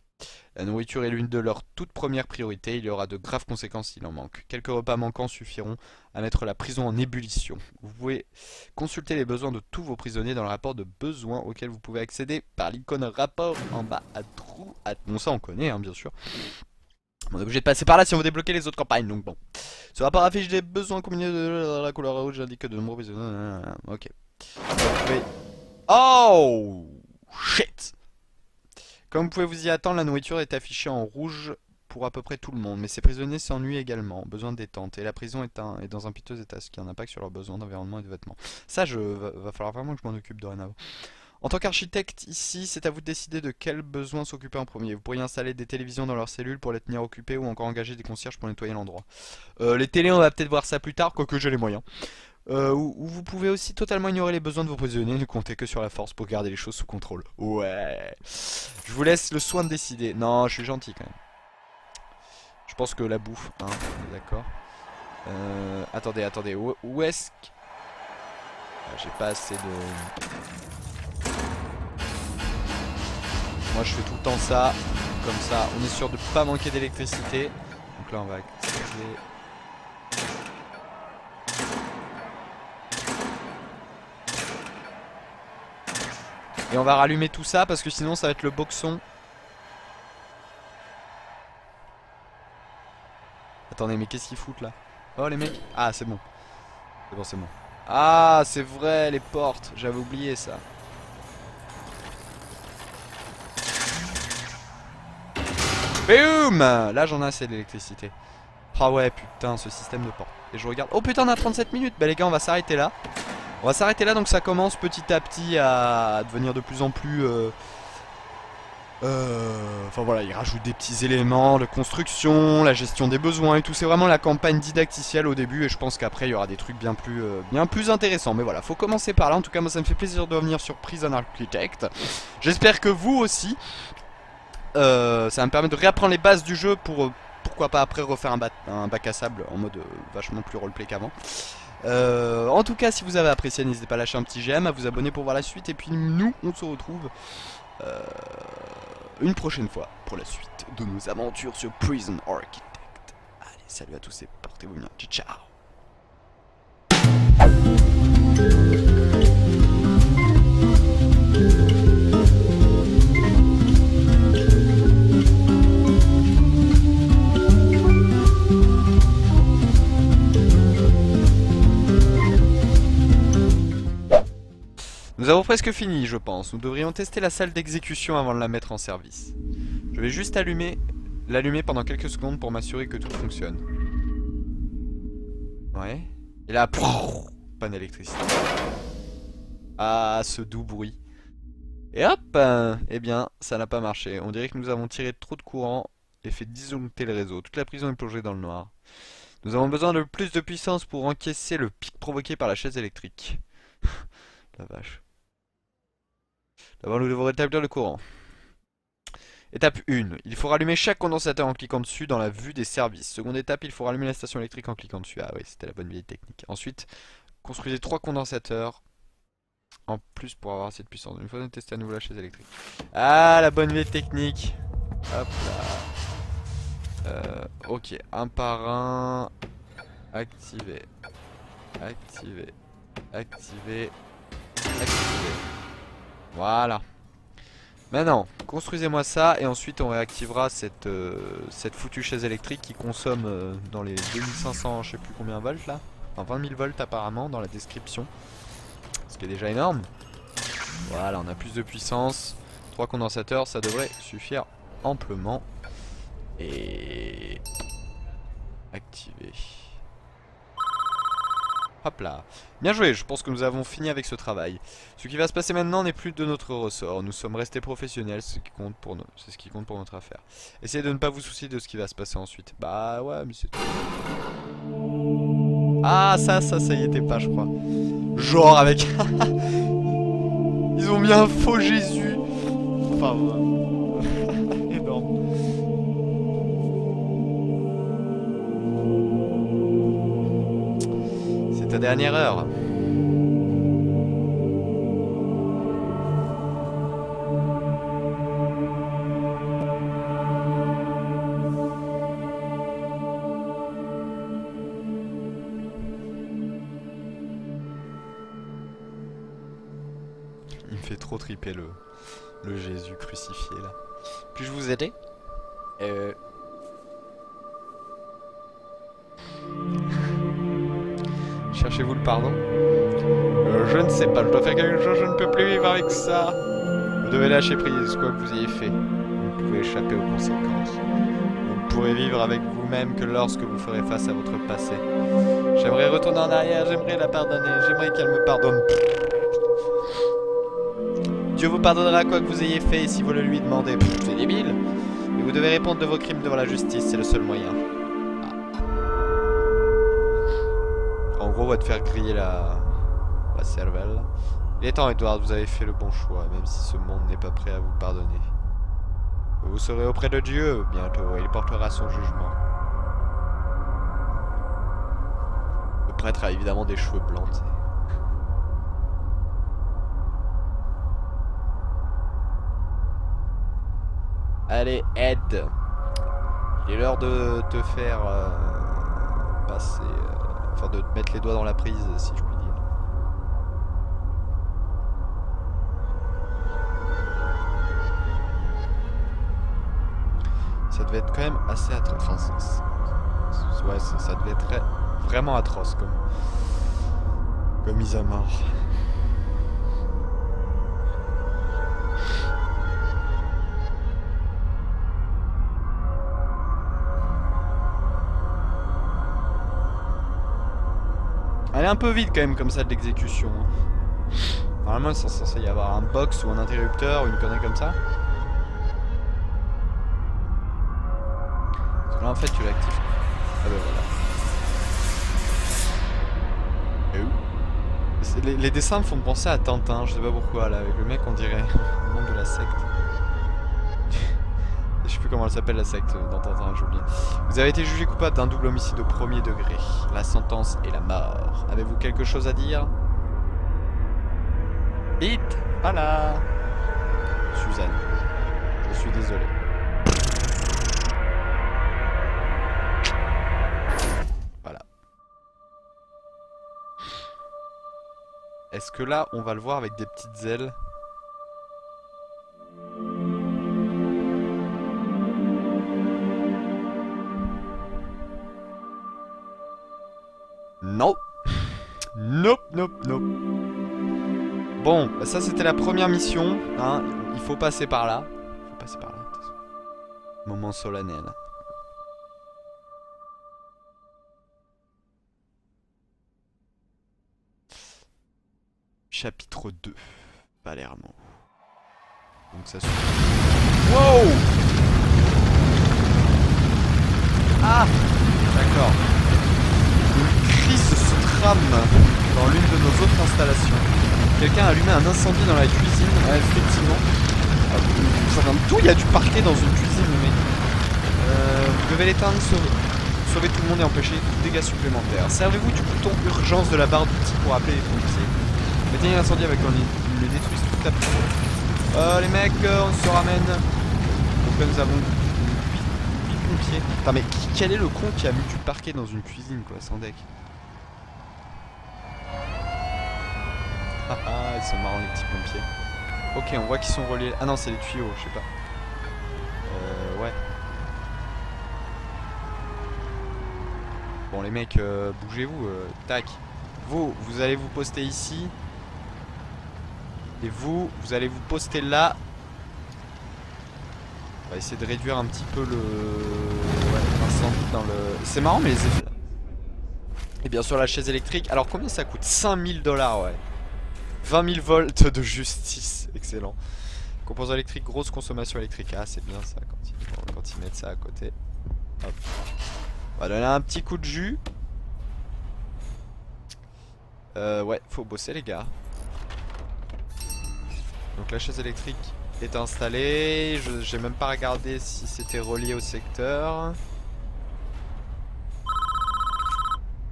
La nourriture est l'une de leurs toutes premières priorités, il y aura de graves conséquences s'il en manque. Quelques repas manquants suffiront à mettre la prison en ébullition. Vous pouvez consulter les besoins de tous vos prisonniers dans le rapport de besoins auquel vous pouvez accéder par l'icône rapport en bas à droite. Bon ça on connaît hein, bien sûr. On est obligé de passer par là si on veut débloquer les autres campagnes, donc bon. Ce rapport affiche des besoins combinés de la couleur rouge, indique que de nombreux prisonniers... Ok. Oh shit. Comme vous pouvez vous y attendre, la nourriture est affichée en rouge pour à peu près tout le monde, mais ces prisonniers s'ennuient également, besoin de détente, et la prison est dans un piteux état, ce qui a un impact sur leurs besoins d'environnement et de vêtements. Ça, va falloir vraiment que je m'en occupe dorénavant. En tant qu'architecte ici, c'est à vous de décider de quels besoins s'occuper en premier. Vous pourriez installer des télévisions dans leurs cellules pour les tenir occupées ou encore engager des concierges pour nettoyer l'endroit. Les télés, on va peut-être voir ça plus tard, quoique j'ai les moyens. Ou vous pouvez aussi totalement ignorer les besoins de vos prisonniers, ne comptez que sur la force pour garder les choses sous contrôle. Ouais. Je vous laisse le soin de décider. Non, je suis gentil quand même. Je pense que la bouffe, hein, d'accord. Attendez, où est-ce que... J'ai pas assez de... Moi je fais tout le temps ça, comme ça, on est sûr de pas manquer d'électricité. Donc là on va activer... Et on va rallumer tout ça parce que sinon ça va être le boxon. Attendez, mais qu'est-ce qu'ils foutent là? Oh les mecs. Ah c'est bon. C'est bon. Ah c'est vrai, les portes. J'avais oublié ça. Boum. Là j'en ai assez d'électricité. Ah ouais putain, ce système de porte. Et je regarde. Oh putain, on a 37 minutes. Bah les gars, on va s'arrêter là. On va s'arrêter là, donc ça commence petit à petit à devenir de plus en plus... Enfin voilà, il rajoute des petits éléments de construction, la gestion des besoins et tout. C'est vraiment la campagne didacticielle au début et je pense qu'après il y aura des trucs bien plus intéressants. Mais voilà, faut commencer par là. En tout cas, moi ça me fait plaisir de revenir sur Prison Architect. J'espère que vous aussi. Ça va me permettre de réapprendre les bases du jeu pour... pourquoi pas après refaire un bac à sable en mode vachement plus roleplay qu'avant. En tout cas, si vous avez apprécié, n'hésitez pas à lâcher un petit j'aime, à vous abonner pour voir la suite. Et puis nous, on se retrouve une prochaine fois pour la suite de nos aventures sur Prison Architect. Allez, salut à tous et portez-vous bien. Ciao. Nous avons presque fini, je pense. Nous devrions tester la salle d'exécution avant de la mettre en service. Je vais juste l'allumer pendant quelques secondes pour m'assurer que tout fonctionne. Ouais. Et là, panne d'électricité. Ah, ce doux bruit. Et hop, eh bien, ça n'a pas marché. On dirait que nous avons tiré trop de courant et fait disjoncter le réseau. Toute la prison est plongée dans le noir. Nous avons besoin de plus de puissance pour encaisser le pic provoqué par la chaise électrique. La vache. D'abord, nous devons rétablir le courant. Étape 1. Il faut rallumer chaque condensateur en cliquant dessus dans la vue des services. Seconde étape, il faut rallumer la station électrique en cliquant dessus. Ah oui, c'était la bonne vieille technique. Ensuite, construisez 3 condensateurs en plus pour avoir assez de puissance. Une fois de tester à nouveau la chaise électrique. Ah, la bonne vieille technique. Hop là. Ok, un par un. Activer. Activer. Voilà. Maintenant, construisez-moi ça et ensuite on réactivera cette foutue chaise électrique qui consomme dans les 2500, je sais plus combien volts là. Enfin 20 000 volts apparemment dans la description. Ce qui est déjà énorme. Voilà, on a plus de puissance. 3 condensateurs, ça devrait suffire amplement. Et... activer. Hop là. Bien joué, je pense que nous avons fini avec ce travail. Ce qui va se passer maintenant n'est plus de notre ressort. Nous sommes restés professionnels, c'est ce qui compte pour notre affaire. Essayez de ne pas vous soucier de ce qui va se passer ensuite. Bah ouais, mais c'est tout. Ah, ça y était pas, je crois. Genre avec... Ils ont mis un faux Jésus. Enfin, énorme. C'est ta dernière heure. Il me fait trop triper le Jésus crucifié là. Puis-je vous aider? Cherchez-vous le pardon? Je ne sais pas, je dois faire quelque chose, je ne peux plus vivre avec ça. Vous devez lâcher prise, quoi que vous ayez fait. Vous pouvez échapper aux conséquences. Vous ne pourrez vivre avec vous-même que lorsque vous ferez face à votre passé. J'aimerais retourner en arrière, j'aimerais la pardonner, j'aimerais qu'elle me pardonne. Dieu vous pardonnera quoi que vous ayez fait si vous le lui demandez. C'est débile. Mais vous devez répondre de vos crimes devant la justice, c'est le seul moyen. En gros, on va te faire griller la cervelle. Il est temps, Edward, vous avez fait le bon choix, même si ce monde n'est pas prêt à vous pardonner. Vous serez auprès de Dieu bientôt, et il portera son jugement. Le prêtre a évidemment des cheveux blancs, t'sais. Allez, Ed. Il est l'heure de te faire passer... enfin, de te mettre les doigts dans la prise, si je puis dire. Ça devait être quand même assez atroce. Enfin, ouais, ça devait être vraiment atroce comme mise à mort. Elle est un peu vide quand même comme ça de l'exécution. Normalement c'est censé y avoir un box ou un interrupteur ou une connerie comme ça. Parce que là en fait tu l'actives. Ah ben voilà. Les dessins me font penser à Tintin, je sais pas pourquoi là, avec le mec on dirait le nom de la secte. Je sais plus comment elle s'appelle la secte dans Tintin, j'ai oublié. Vous avez été jugé coupable d'un double homicide au premier degré. La sentence est la mort. Avez-vous quelque chose à dire? Vite! Voilà! Suzanne, je suis désolé. Voilà. Est-ce que là, on va le voir avec des petites ailes? Non. Nope, nope, nope. Bon, bah ça c'était la première mission, hein. Il faut passer par là. Il faut passer par là, de toute façon. Moment solennel. Chapitre 2. Palermo. Donc ça suffit. Wow! Ah! D'accord. Une crise se trame dans l'une de nos autres installations. Quelqu'un a allumé un incendie dans la cuisine. Effectivement. Ça vient de tout, il y a du parquet dans une cuisine, mais... vous devez l'éteindre, sauver tout le monde et empêcher tout dégât supplémentaire. Servez-vous du bouton urgence de la barre d'outils pour appeler les pompiers. Éteignez l'incendie avec un ils le détruisent tout à fait. Les mecs, on se ramène. Donc là nous avons 8 pompiers. Putain mais quel est le con qui a mis du parquet dans une cuisine quoi, sans deck? Haha, ils sont marrants les petits pompiers. Ok, on voit qu'ils sont reliés. Ah non, c'est les tuyaux, je sais pas. Ouais. Bon les mecs, bougez-vous, tac. Vous allez vous poster ici. Et vous allez vous poster là. On va essayer de réduire un petit peu le... Ouais, l'incendie dans le... C'est marrant mais les effets... Et bien sûr la chaise électrique. Alors combien ça coûte? 5000 $, ouais. 20 000 volts de justice. Excellent. Composant électrique, grosse consommation électrique. Ah c'est bien ça quand ils mettent ça à côté. Hop. On va donner un petit coup de jus. Ouais, faut bosser les gars. Donc la chaise électrique est installée. J'ai même pas regardé si c'était relié au secteur.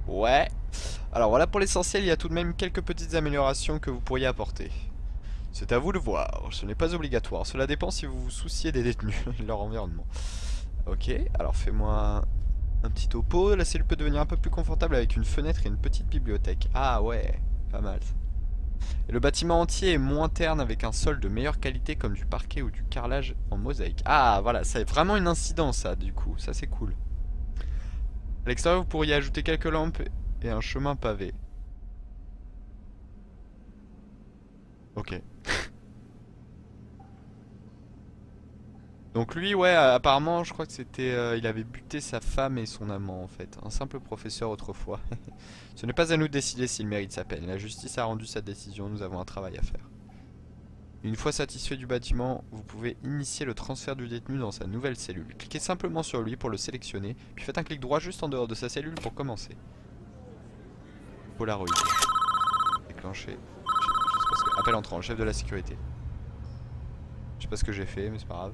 Ouais. Alors voilà pour l'essentiel, il y a tout de même quelques petites améliorations que vous pourriez apporter. C'est à vous de voir, ce n'est pas obligatoire. Cela dépend si vous vous souciez des détenus et de leur environnement. Ok, alors fais-moi un petit topo. La cellule peut devenir un peu plus confortable avec une fenêtre et une petite bibliothèque. Ah ouais, pas mal. Et le bâtiment entier est moins terne avec un sol de meilleure qualité comme du parquet ou du carrelage en mosaïque. Ah voilà, ça a vraiment une incidence ça du coup, ça c'est cool. À l'extérieur vous pourriez ajouter quelques lampes et un chemin pavé. Ok. Donc lui ouais apparemment je crois que c'était il avait buté sa femme et son amant en fait. Un simple professeur autrefois. Ce n'est pas à nous de décider s'il mérite sa peine. La justice a rendu sa décision, nous avons un travail à faire. Une fois satisfait du bâtiment, vous pouvez initier le transfert du détenu dans sa nouvelle cellule. Cliquez simplement sur lui pour le sélectionner, puis faites un clic droit juste en dehors de sa cellule pour commencer. Polaroid. Déclencher. Appel entrant, chef de la sécurité. Je sais pas ce que j'ai fait, mais c'est pas grave.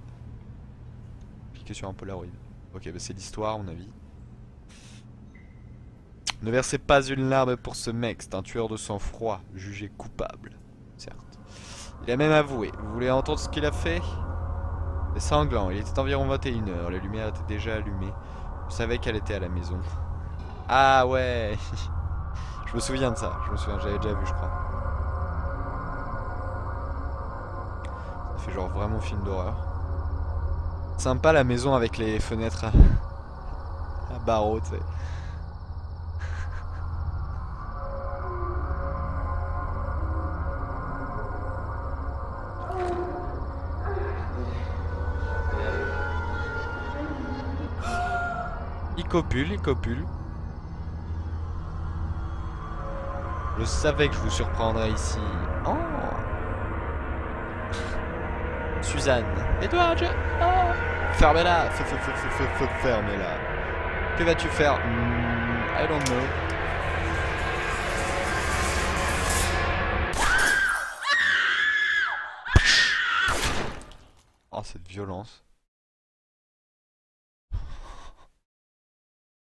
Cliquez sur un Polaroid. Ok, bah c'est l'histoire, à mon avis. Ne versez pas une larme pour ce mec, c'est un tueur de sang-froid, jugé coupable. Certes. Il a même avoué. Vous voulez entendre ce qu'il a fait? C'est sanglant, il était environ 21 h, la lumière était déjà allumée. Je savais qu'elle était à la maison. Ah ouais. Je me souviens de ça, je me souviens, j'avais déjà vu je crois. Ça fait genre vraiment film d'horreur. Sympa la maison avec les fenêtres à barreaux, tu sais. Il copule, il copule. Je savais que je vous surprendrais ici. Oh Suzanne. Edouard, oh fermez-la. Fermez-la. Que vas-tu faire? I don't know. Oh, cette violence.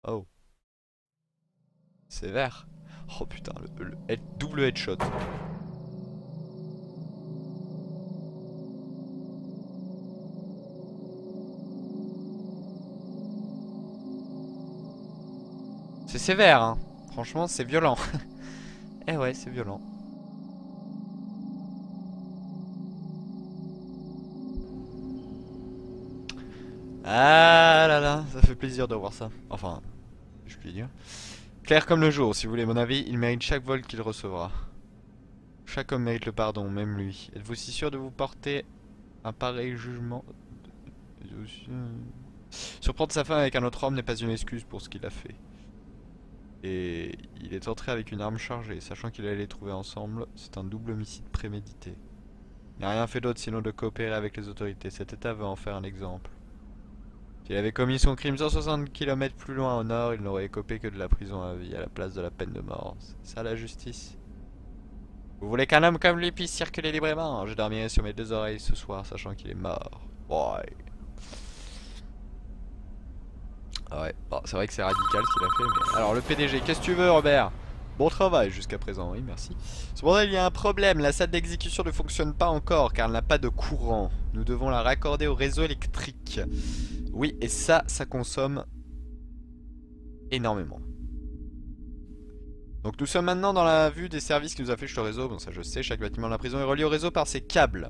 Oh. Sévère. Oh putain, le double headshot. C'est sévère, hein. Franchement, c'est violent. Eh ouais, c'est violent. Ah là là, ça fait plaisir de voir ça. Enfin, je puis dire. Clair comme le jour, si vous voulez mon avis, il mérite chaque vol qu'il recevra. Chaque homme mérite le pardon, même lui. Êtes-vous si sûr de vous porter un pareil jugement? Surprendre sa femme avec un autre homme n'est pas une excuse pour ce qu'il a fait. Et il est entré avec une arme chargée, sachant qu'il allait les trouver ensemble. C'est un double homicide prémédité. Il n'a rien fait d'autre sinon de coopérer avec les autorités. Cet état veut en faire un exemple. S'il avait commis son crime 160 km plus loin au nord, il n'aurait écopé que de la prison à vie à la place de la peine de mort. C'est ça la justice. Vous voulez qu'un homme comme lui puisse circuler librement? Je dormirai sur mes deux oreilles ce soir, sachant qu'il est mort. Ouais. Ouais, bon, c'est vrai que c'est radical ce qu'il a fait. Mais... Alors le PDG, qu'est-ce que tu veux Robert? Bon travail jusqu'à présent, oui merci. Cependant il y a un problème, la salle d'exécution ne fonctionne pas encore car elle n'a pas de courant. Nous devons la raccorder au réseau électrique. Oui, et ça consomme énormément. Donc nous sommes maintenant dans la vue des services qui nous affichent le réseau. Bon ça je sais, chaque bâtiment de la prison est relié au réseau par ces câbles.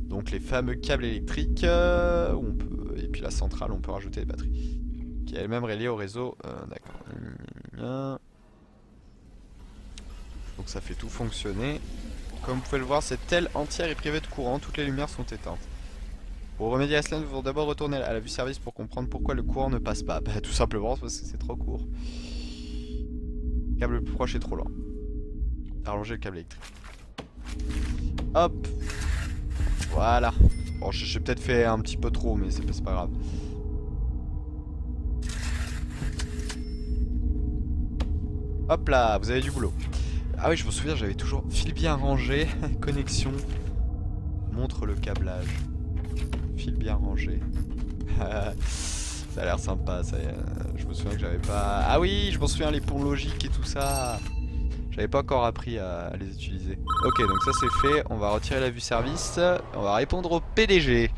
Donc les fameux câbles électriques, où on peut... et puis la centrale, on peut rajouter des batteries. Qui est elle-même reliée au réseau. D'accord. Donc ça fait tout fonctionner. Comme vous pouvez le voir, cette aile entière est privée de courant, toutes les lumières sont éteintes. Pour remédier à cela, nous devons d'abord retourner à la vue service pour comprendre pourquoi le courant ne passe pas. Bah tout simplement parce que c'est trop court. Le câble le plus proche est trop lent. Rallonger le câble électrique. Hop. Voilà. Bon, j'ai peut-être fait un petit peu trop, mais c'est pas grave. Hop là, vous avez du boulot. Ah oui, je me souviens, j'avais toujours fil bien rangé, connexion, montre le câblage. Fil bien rangé. Ça a l'air sympa, ça. Je me souviens que j'avais pas... Ah oui, je me souviens les ponts logiques et tout ça. J'avais pas encore appris à les utiliser. Ok, donc ça c'est fait. On va retirer la vue service. On va répondre au PDG.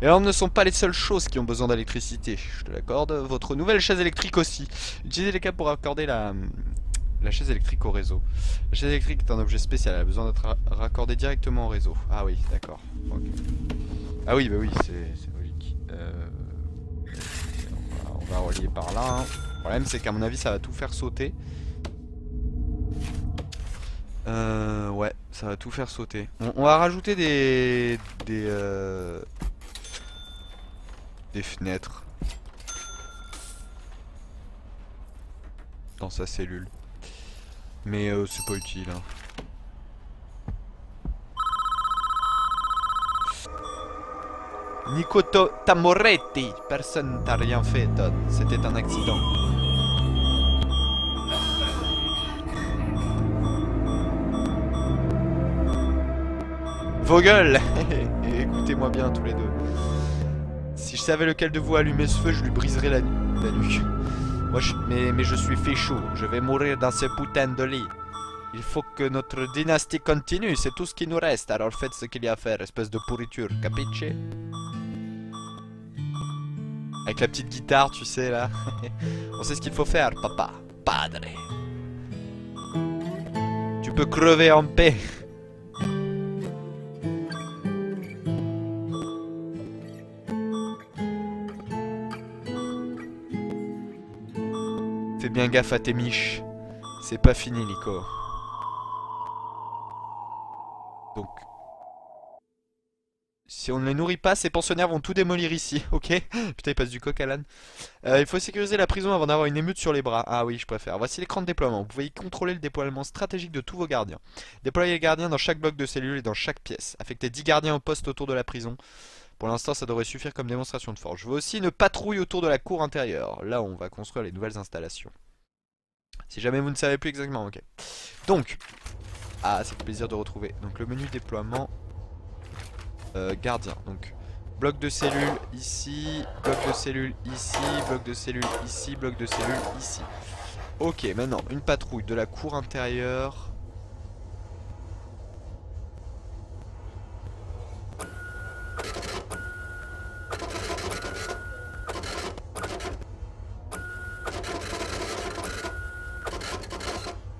Les lampes ne sont pas les seules choses qui ont besoin d'électricité. Je te l'accorde. Votre nouvelle chaise électrique aussi. Utilisez les câbles pour accorder la chaise électrique au réseau. La chaise électrique est un objet spécial. Elle a besoin d'être raccordée directement au réseau. Ah oui, d'accord. Okay. Ah oui, bah oui, c'est logique. On va relier par là. Hein. Le problème c'est qu'à mon avis ça va tout faire sauter. Ouais, ça va tout faire sauter. On va rajouter des fenêtres dans sa cellule. Mais c'est pas utile. Hein. Nico Tamoretti, personne t'a rien fait, Todd. C'était un accident. Vos gueules. Écoutez-moi bien tous les deux. Si je savais lequel de vous allumer ce feu, je lui briserais la nuque. Moi, mais je suis fait chaud. Je vais mourir dans ce putain de lit. Il faut que notre dynastie continue. C'est tout ce qui nous reste. Alors faites ce qu'il y a à faire, espèce de pourriture. Capiche? Avec la petite guitare, tu sais, là. On sait ce qu'il faut faire, papa. Padre. Tu peux crever en paix. Fais bien gaffe à tes miches. C'est pas fini, Nico. Donc... Si on ne les nourrit pas, ces pensionnaires vont tout démolir ici, ok? Putain, il passe du coq à l'âne. Il faut sécuriser la prison avant d'avoir une émeute sur les bras. Ah oui, je préfère. Voici l'écran de déploiement. Vous pouvez y contrôler le déploiement stratégique de tous vos gardiens. Déployez les gardiens dans chaque bloc de cellule et dans chaque pièce. Affectez 10 gardiens au poste autour de la prison. Pour l'instant, ça devrait suffire comme démonstration de force. Je veux aussi une patrouille autour de la cour intérieure. Là, on va construire les nouvelles installations. Si jamais vous ne savez plus exactement, ok. Donc, ah, c'est plaisir de retrouver. Donc, le menu déploiement... gardien, donc bloc de cellules ici, bloc de cellules ici, bloc de cellules ici, bloc de cellules ici. Ok, maintenant une patrouille de la cour intérieure.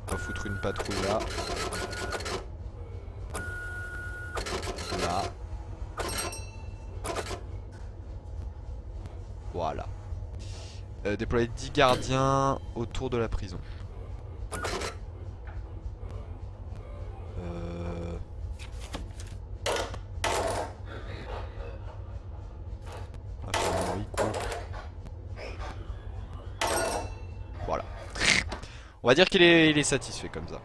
On va foutre une patrouille là. Là. Voilà. Déployer 10 gardiens autour de la prison. On va faire un Rico. Voilà. On va dire qu'il est satisfait comme ça.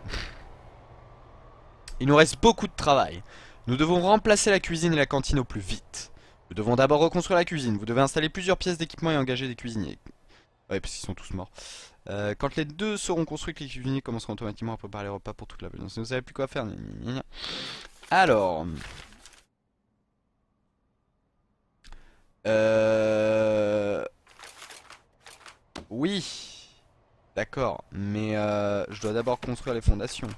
Il nous reste beaucoup de travail. Nous devons remplacer la cuisine et la cantine au plus vite. Nous devons d'abord reconstruire la cuisine. Vous devez installer plusieurs pièces d'équipement et engager des cuisiniers. Ouais, parce qu'ils sont tous morts. Quand les deux seront construits, les cuisiniers commenceront automatiquement à préparer les repas pour toute la maison. Si vous savez plus quoi faire. Alors... Oui. D'accord. Mais je dois d'abord construire les fondations.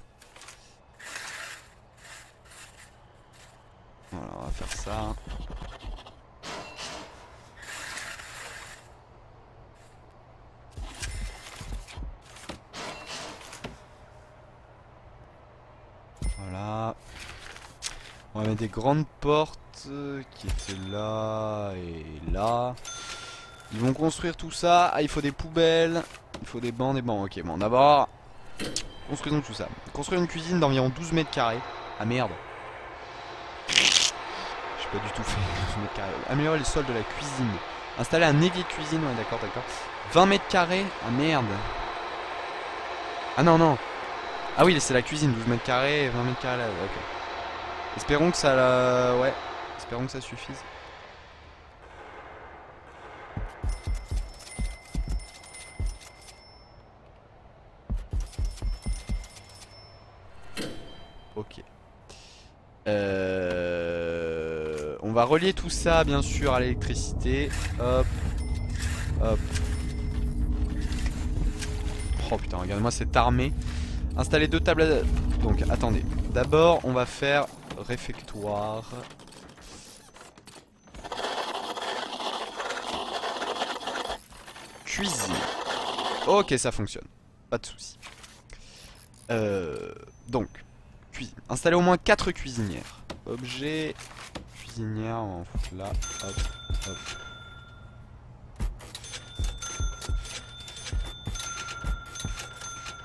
Voilà, on va faire ça. Voilà. On va mettre des grandes portes qui étaient là et là. Ils vont construire tout ça. Ah, il faut des poubelles. Il faut des bancs, des bancs. Ok, bon, d'abord, construisons tout ça. Construire une cuisine d'environ 12 mètres carrés. Ah merde. J'ai pas du tout fait 12 mètres carrés. Améliorer le sol de la cuisine. Installer un évier de cuisine. Ouais, d'accord, d'accord. 20 mètres carrés. Ah merde. Ah non, non. Ah oui, c'est la cuisine. 12 mètres carrés, 20 mètres carrés là. Ok. Espérons que ça la... Ouais. Espérons que ça suffise. Ok. On va relier tout ça bien sûr à l'électricité. Hop. Hop. Oh putain, regardez-moi cette armée. Installer 2 tables à... Donc attendez. D'abord on va faire réfectoire. Cuisine. Ok, ça fonctionne. Pas de soucis. Donc, cuisine. Installer au moins 4 cuisinières. Objet. Cuisinière, on va en foutre là. Hop, hop.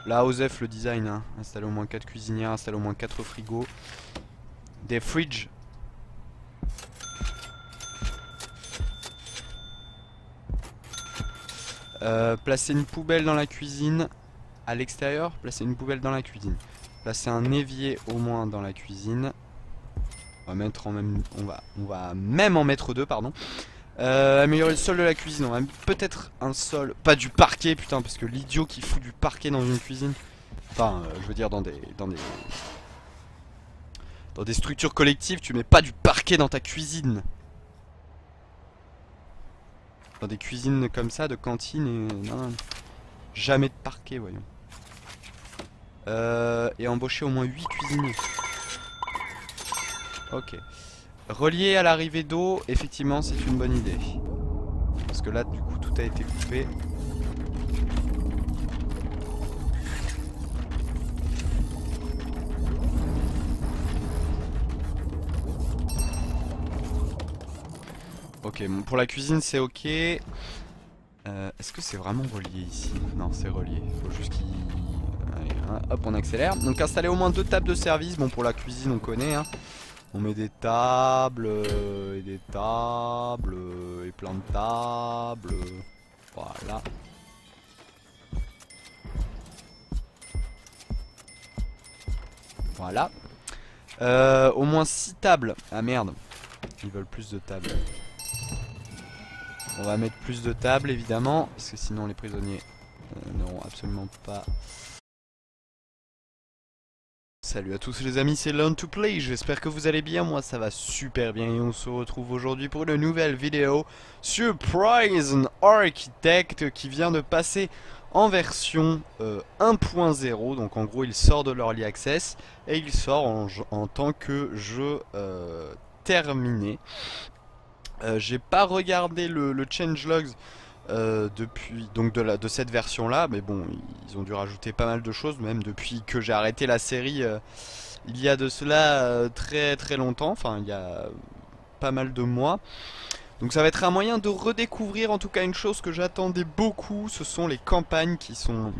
Là, Osef le design. Hein. Installer au moins 4 cuisinières, installer au moins 4 frigos. Des fridges. Placer une poubelle dans la cuisine. À l'extérieur, placer une poubelle dans la cuisine. Placer un évier au moins dans la cuisine. On va mettre en même, on va même en mettre 2, pardon. Améliorer le sol de la cuisine. On va peut-être un sol, pas du parquet, putain, parce que l'idiot qui fout du parquet dans une cuisine. Enfin, je veux dire dans des structures collectives, tu mets pas du parquet dans ta cuisine. Dans des cuisines comme ça, de cantine et non, jamais de parquet, voyons. Et embaucher au moins 8 cuisiniers. Ok. Relier à l'arrivée d'eau, effectivement, c'est une bonne idée. Parce que là, du coup, tout a été coupé. Ok, bon, pour la cuisine, c'est ok. Est-ce que c'est vraiment relié ici? Non, c'est relié. Faut juste qu'il... Allez, hein, hop, on accélère. Donc installer au moins 2 tables de service. Bon, pour la cuisine, on connaît. Hein. On met des tables, et des tables, et plein de tables. Voilà. Voilà. Au moins 6 tables. Ah merde. Ils veulent plus de tables. On va mettre plus de tables évidemment. Parce que sinon les prisonniers n'auront absolument pas... Salut à tous les amis, c'est Learn to Play, j'espère que vous allez bien, moi ça va super bien et on se retrouve aujourd'hui pour une nouvelle vidéo sur Prison Architect qui vient de passer en version 1.0, donc en gros il sort de l'Early Access et il sort en tant que jeu terminé. J'ai pas regardé le changelogs depuis donc de cette version là, mais bon ils ont dû rajouter pas mal de choses même depuis que j'ai arrêté la série il y a de cela très très longtemps, enfin il y a pas mal de mois. Donc ça va être un moyen de redécouvrir en tout cas une chose que j'attendais beaucoup, ce sont les campagnes qui sont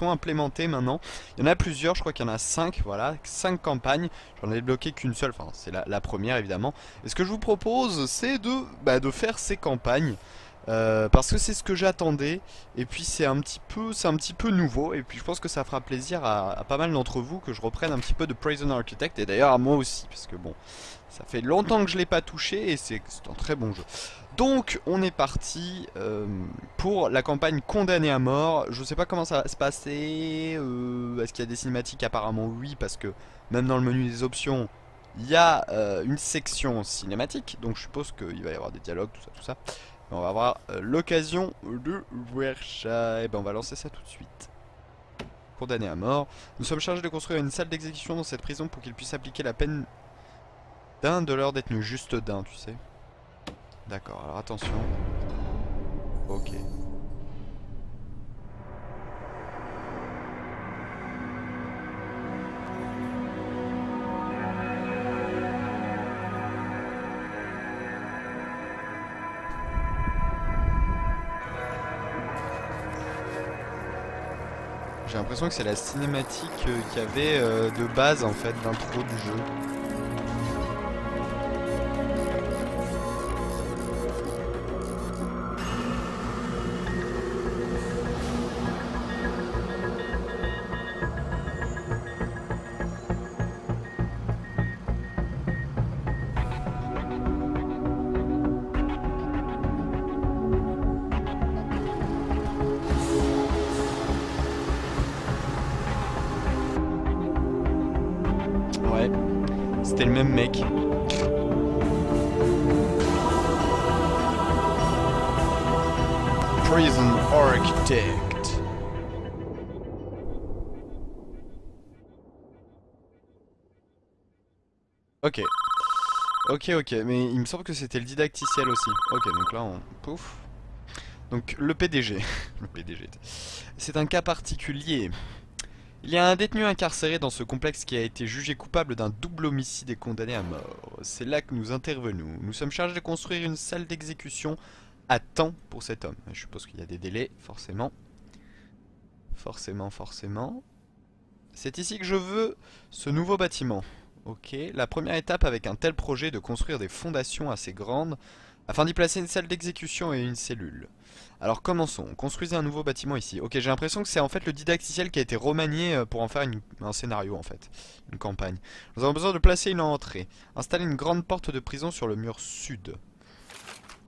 implémentées maintenant. Il y en a plusieurs, je crois qu'il y en a 5, voilà, 5 campagnes. J'en ai débloqué qu'une seule, enfin c'est la première évidemment. Et ce que je vous propose c'est de faire ces campagnes. Parce que c'est ce que j'attendais et puis c'est un petit peu nouveau et puis je pense que ça fera plaisir à pas mal d'entre vous que je reprenne un petit peu de Prison Architect et d'ailleurs à moi aussi parce que bon ça fait longtemps que je l'ai pas touché et c'est un très bon jeu. Donc on est parti pour la campagne Condamné à mort. Je sais pas comment ça va se passer, est-ce qu'il y a des cinématiques? Apparemment oui, parce que même dans le menu des options il y a une section cinématique, donc je suppose qu'il va y avoir des dialogues, tout ça. On va avoir l'occasion de voir ça. Et ben on va lancer ça tout de suite. Condamné à mort. Nous sommes chargés de construire une salle d'exécution dans cette prison pour qu'il puisse appliquer la peine d'un de leurs détenus. Juste d'un, tu sais. D'accord, alors attention. Ok. J'ai l'impression que c'est la cinématique qu'il y avait de base en fait d'intro du jeu. Ouais, c'était le même mec. Prison Architect. Ok. Ok, mais il me semble que c'était le didacticiel aussi. Ok, donc là on... Pouf. Donc le PDG. Le PDG. C'est un cas particulier. Il y a un détenu incarcéré dans ce complexe qui a été jugé coupable d'un double homicide et condamné à mort. C'est là que nous intervenons. Nous sommes chargés de construire une salle d'exécution à temps pour cet homme. Je suppose qu'il y a des délais, forcément. Forcément. C'est ici que je veux ce nouveau bâtiment. Ok, la première étape avec un tel projet est de construire des fondations assez grandes afin d'y placer une salle d'exécution et une cellule. Alors commençons, construisez un nouveau bâtiment ici. Ok, j'ai l'impression que c'est en fait le didacticiel qui a été remanié pour en faire un scénario en fait, une campagne. Nous avons besoin de placer une entrée. Installer une grande porte de prison sur le mur sud.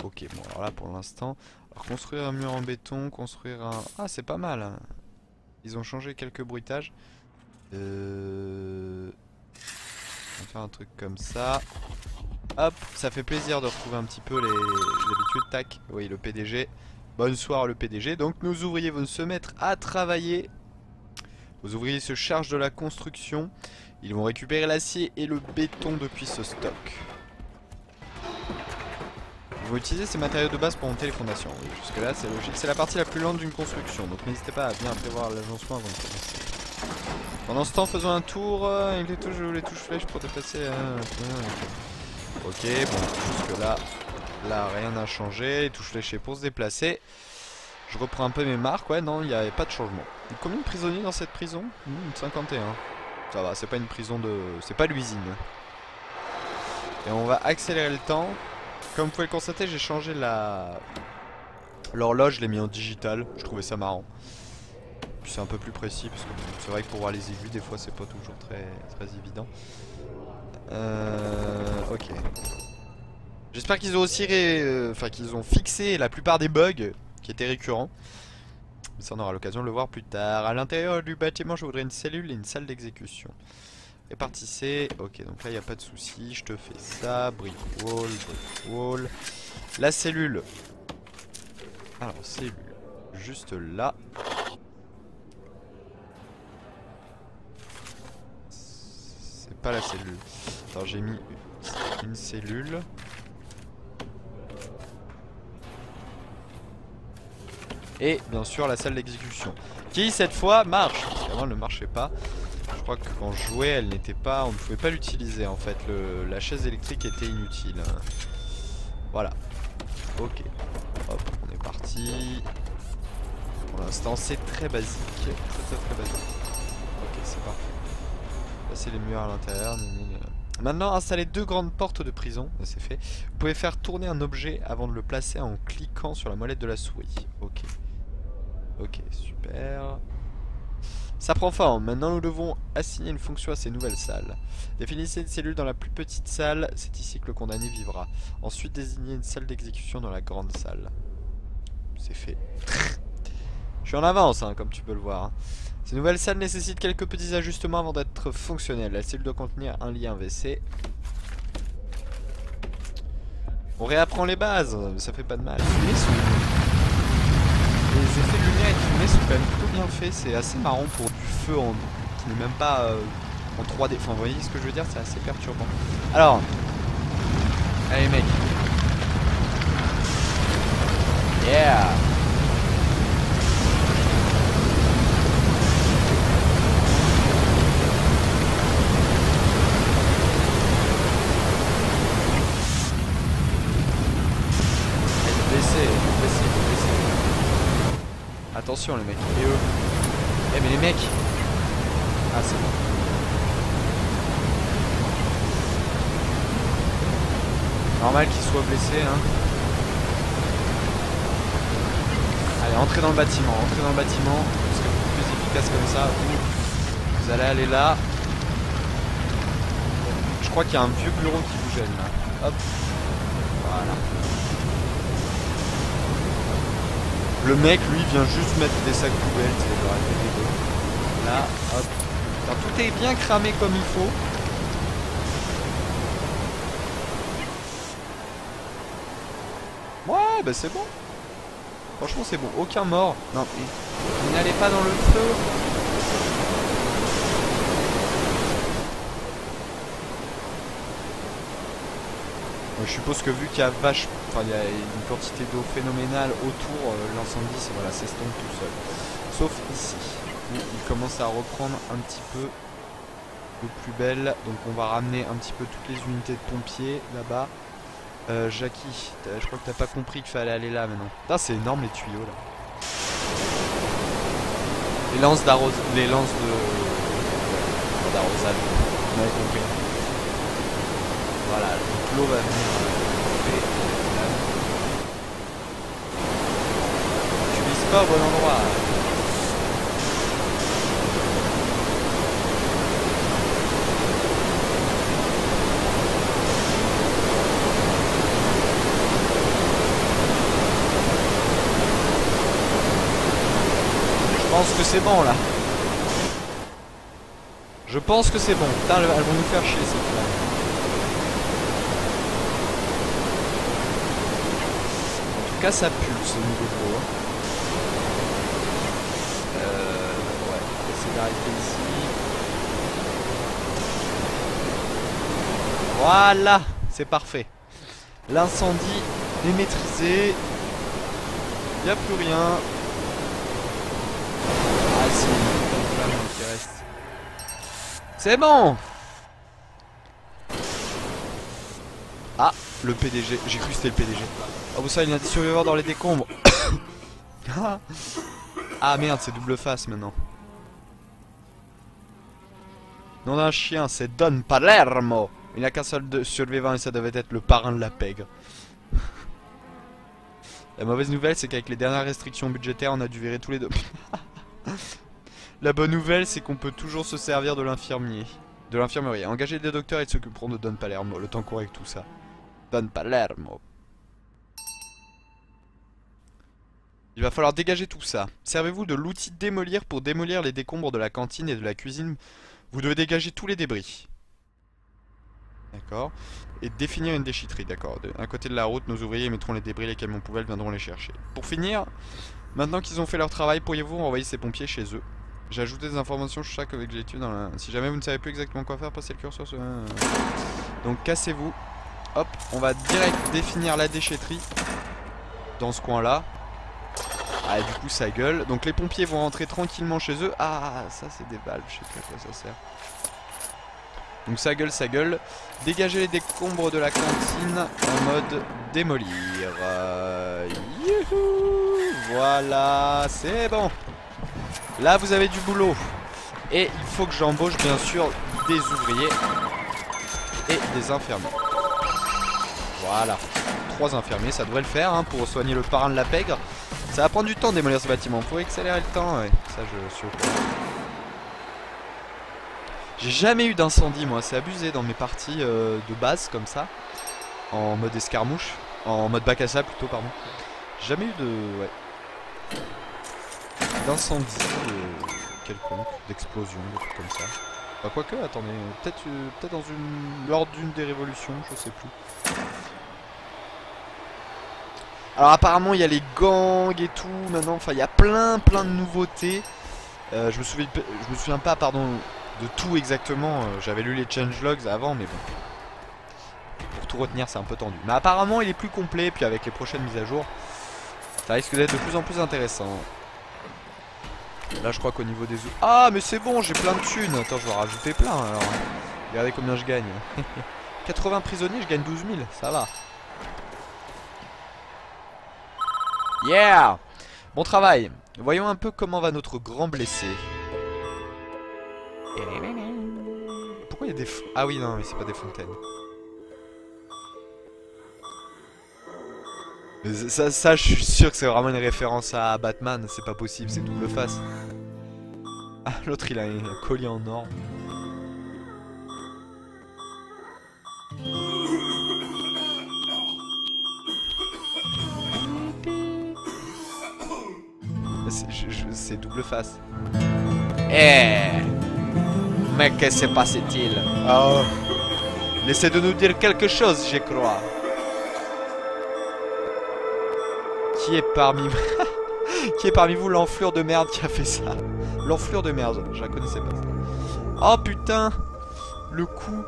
Ok, bon alors là pour l'instant, construire un mur en béton, construire un... Ah c'est pas mal hein. Ils ont changé quelques bruitages. On va faire un truc comme ça. Hop, ça fait plaisir de retrouver un petit peu les habitudes. Tac, oui le PDG. Bonsoir le PDG. Donc nos ouvriers vont se mettre à travailler. Vos ouvriers se chargent de la construction. Ils vont récupérer l'acier et le béton depuis ce stock. Ils vont utiliser ces matériaux de base pour monter les fondations. Oui, jusque là c'est logique. C'est la partie la plus lente d'une construction. Donc n'hésitez pas à bien prévoir l'agencement avant de commencer. Pendant ce temps, faisons un tour avec les touches flèches pour déplacer. Ok, bon, jusque là, rien n'a changé. Les touches fléchées pour se déplacer. Je reprends un peu mes marques. Ouais, non, il n'y avait pas de changement. Combien de prisonniers dans cette prison 51. Ça va, c'est pas une prison de. C'est pas l'usine. Et on va accélérer le temps. Comme vous pouvez le constater, j'ai changé l'horloge, je l'ai mis en digital. Je trouvais ça marrant. C'est un peu plus précis parce que c'est vrai que pour voir les aiguilles des fois c'est pas toujours très évident. Ok. J'espère qu'ils ont aussi qu'ils ont fixé la plupart des bugs qui étaient récurrents. Ça on aura l'occasion de le voir plus tard. À l'intérieur du bâtiment je voudrais une cellule et une salle d'exécution. Répartissez. Ok donc là il n'y a pas de souci. Je te fais ça. Brick wall. La cellule. Alors cellule. Juste là. Pas la cellule. Alors j'ai mis une cellule. Et bien sûr la salle d'exécution. Qui cette fois marche. Parce qu'avant elle ne marchait pas. Je crois que quand je jouais elle n'était pas. On ne pouvait pas l'utiliser en fait. La chaise électrique était inutile. Voilà. Ok. Hop, on est parti. Pour l'instant c'est très basique. Très basique. Ok c'est parfait. Passer les murs à l'intérieur. Maintenant installez 2 grandes portes de prison. C'est fait. Vous pouvez faire tourner un objet avant de le placer en cliquant sur la molette de la souris. Ok. Ok super. Ça prend forme. Maintenant nous devons assigner une fonction à ces nouvelles salles. Définissez une cellule dans la plus petite salle. C'est ici que le condamné vivra. Ensuite désignez une salle d'exécution dans la grande salle. C'est fait. Je suis en avance hein, comme tu peux le voir hein. Ces nouvelles salles nécessitent quelques petits ajustements avant d'être fonctionnelles. La cellule doit contenir un lit, un WC. On réapprend les bases, ça fait pas de mal. Les effets de lumière et de fumée sont quand même plutôt bien faits. C'est assez marrant pour du feu qui n'est même pas en 3D. Enfin vous voyez ce que je veux dire, c'est assez perturbant. Alors, allez mec. Yeah. Attention les mecs, et eux. Eh mais les mecs. Ah c'est bon. Normal qu'ils soient blessés hein. Allez, entrez dans le bâtiment, entrez dans le bâtiment. Ce serait beaucoup plus efficace comme ça. Vous allez aller là. Je crois qu'il y a un vieux bureau qui vous gêne là. Hop. Voilà. Le mec lui vient juste mettre des sacs poubelles, c'est le là, hop. Alors, tout est bien cramé comme il faut. Ouais, bah c'est bon. Franchement c'est bon, aucun mort. Non, mais n'allez pas dans le feu. Je suppose que vu qu'il y a il y a une quantité d'eau phénoménale autour, l'incendie voilà, s'estompe tout seul. Sauf ici, où il commence à reprendre un petit peu de plus belle. Donc on va ramener un petit peu toutes les unités de pompiers là-bas. Jackie, je crois que t'as pas compris qu'il fallait aller là maintenant. Putain, c'est énorme les tuyaux là. Les lances d'arrosage. Vous m'avez compris. Voilà, donc l'eau va venir. Tu vises pas au bon endroit. Je pense que c'est bon là. Je pense que c'est bon. Putain, elles vont nous faire chier cette flamme. En tout cas, ça pulse au niveau de l'eau. Ouais, on va essayer d'arrêter ici. Voilà, c'est parfait. L'incendie est maîtrisé. Il n'y a plus rien. Ah si, une flamme qui reste. C'est bon. Ah, le PDG. J'ai cru que c'était le PDG. Ah bon ça, il y a des survivants dans les décombres. Ah merde, c'est double face maintenant. Nom d'un chien, c'est Don Palermo. Il n'y a qu'un seul survivant et ça devait être le parrain de la pègre. La mauvaise nouvelle, c'est qu'avec les dernières restrictions budgétaires, on a dû virer tous les deux. La bonne nouvelle, c'est qu'on peut toujours se servir de l'infirmier. De l'infirmerie. Engager des docteurs et ils s'occuperont de Don Palermo. Le temps qu'on règle tout ça. Don Palermo. Il va falloir dégager tout ça. Servez-vous de l'outil démolir pour démolir les décombres de la cantine et de la cuisine. Vous devez dégager tous les débris. D'accord. Et définir une déchetterie. D'accord. À côté de la route, nos ouvriers mettront les débris, les camions poubelles viendront les chercher. Pour finir, maintenant qu'ils ont fait leur travail, pourriez-vous envoyer ces pompiers chez eux? J'ai ajouté des informations sur chaque objectif dans la... Si jamais vous ne savez plus exactement quoi faire, passez le curseur sur... Donc cassez-vous. Hop, on va direct définir la déchetterie. Dans ce coin-là. Ah, du coup ça gueule. Donc les pompiers vont rentrer tranquillement chez eux. Ah, ça c'est des balles, je sais pas à quoi ça sert. Donc ça gueule, ça gueule. Dégager les décombres de la cantine en mode démolir. Youhou, voilà, c'est bon. Là vous avez du boulot. Et il faut que j'embauche bien sûr des ouvriers et des infirmiers. Voilà, 3 infirmiers, ça devrait le faire hein, pour soigner le parrain de la pègre. Ça va prendre du temps de démolir ce bâtiment, faut accélérer le temps, ouais. Ça je suis au courant. J'ai jamais eu d'incendie moi, c'est abusé dans mes parties de base comme ça. En mode escarmouche, en mode bac à sable plutôt, pardon. Jamais eu de... ouais. D'incendie quelconque, d'explosion, des trucs comme ça. Enfin quoique, attendez, peut-être dans lors d'une des révolutions, je sais plus. Alors apparemment il y a les gangs et tout maintenant, enfin il y a plein de nouveautés. Je me souviens pas pardon de tout exactement, j'avais lu les changelogs avant mais bon. Pour tout retenir c'est un peu tendu. Mais apparemment il est plus complet, puis avec les prochaines mises à jour, ça risque d'être de plus en plus intéressant. Là je crois qu'au niveau des... Ah mais c'est bon, j'ai plein de thunes. Attends, je vais en rajouter plein alors. Regardez combien je gagne. 80 prisonniers, je gagne 12 000, ça va. Yeah! Bon travail. Voyons un peu comment va notre grand blessé. Pourquoi il y a des... Ah oui, non, mais c'est pas des fontaines. Mais ça, je suis sûr que c'est vraiment une référence à Batman. C'est pas possible, c'est double face. Ah, l'autre, il a un collier en or. C'est double face. Eh, mais que se passe-t-il? Oh. Laissez de nous dire quelque chose, je crois. Qui est parmi qui est parmi vous l'enflure de merde qui a fait ça? L'enflure de merde, je la connaissais pas. Oh putain, le coup.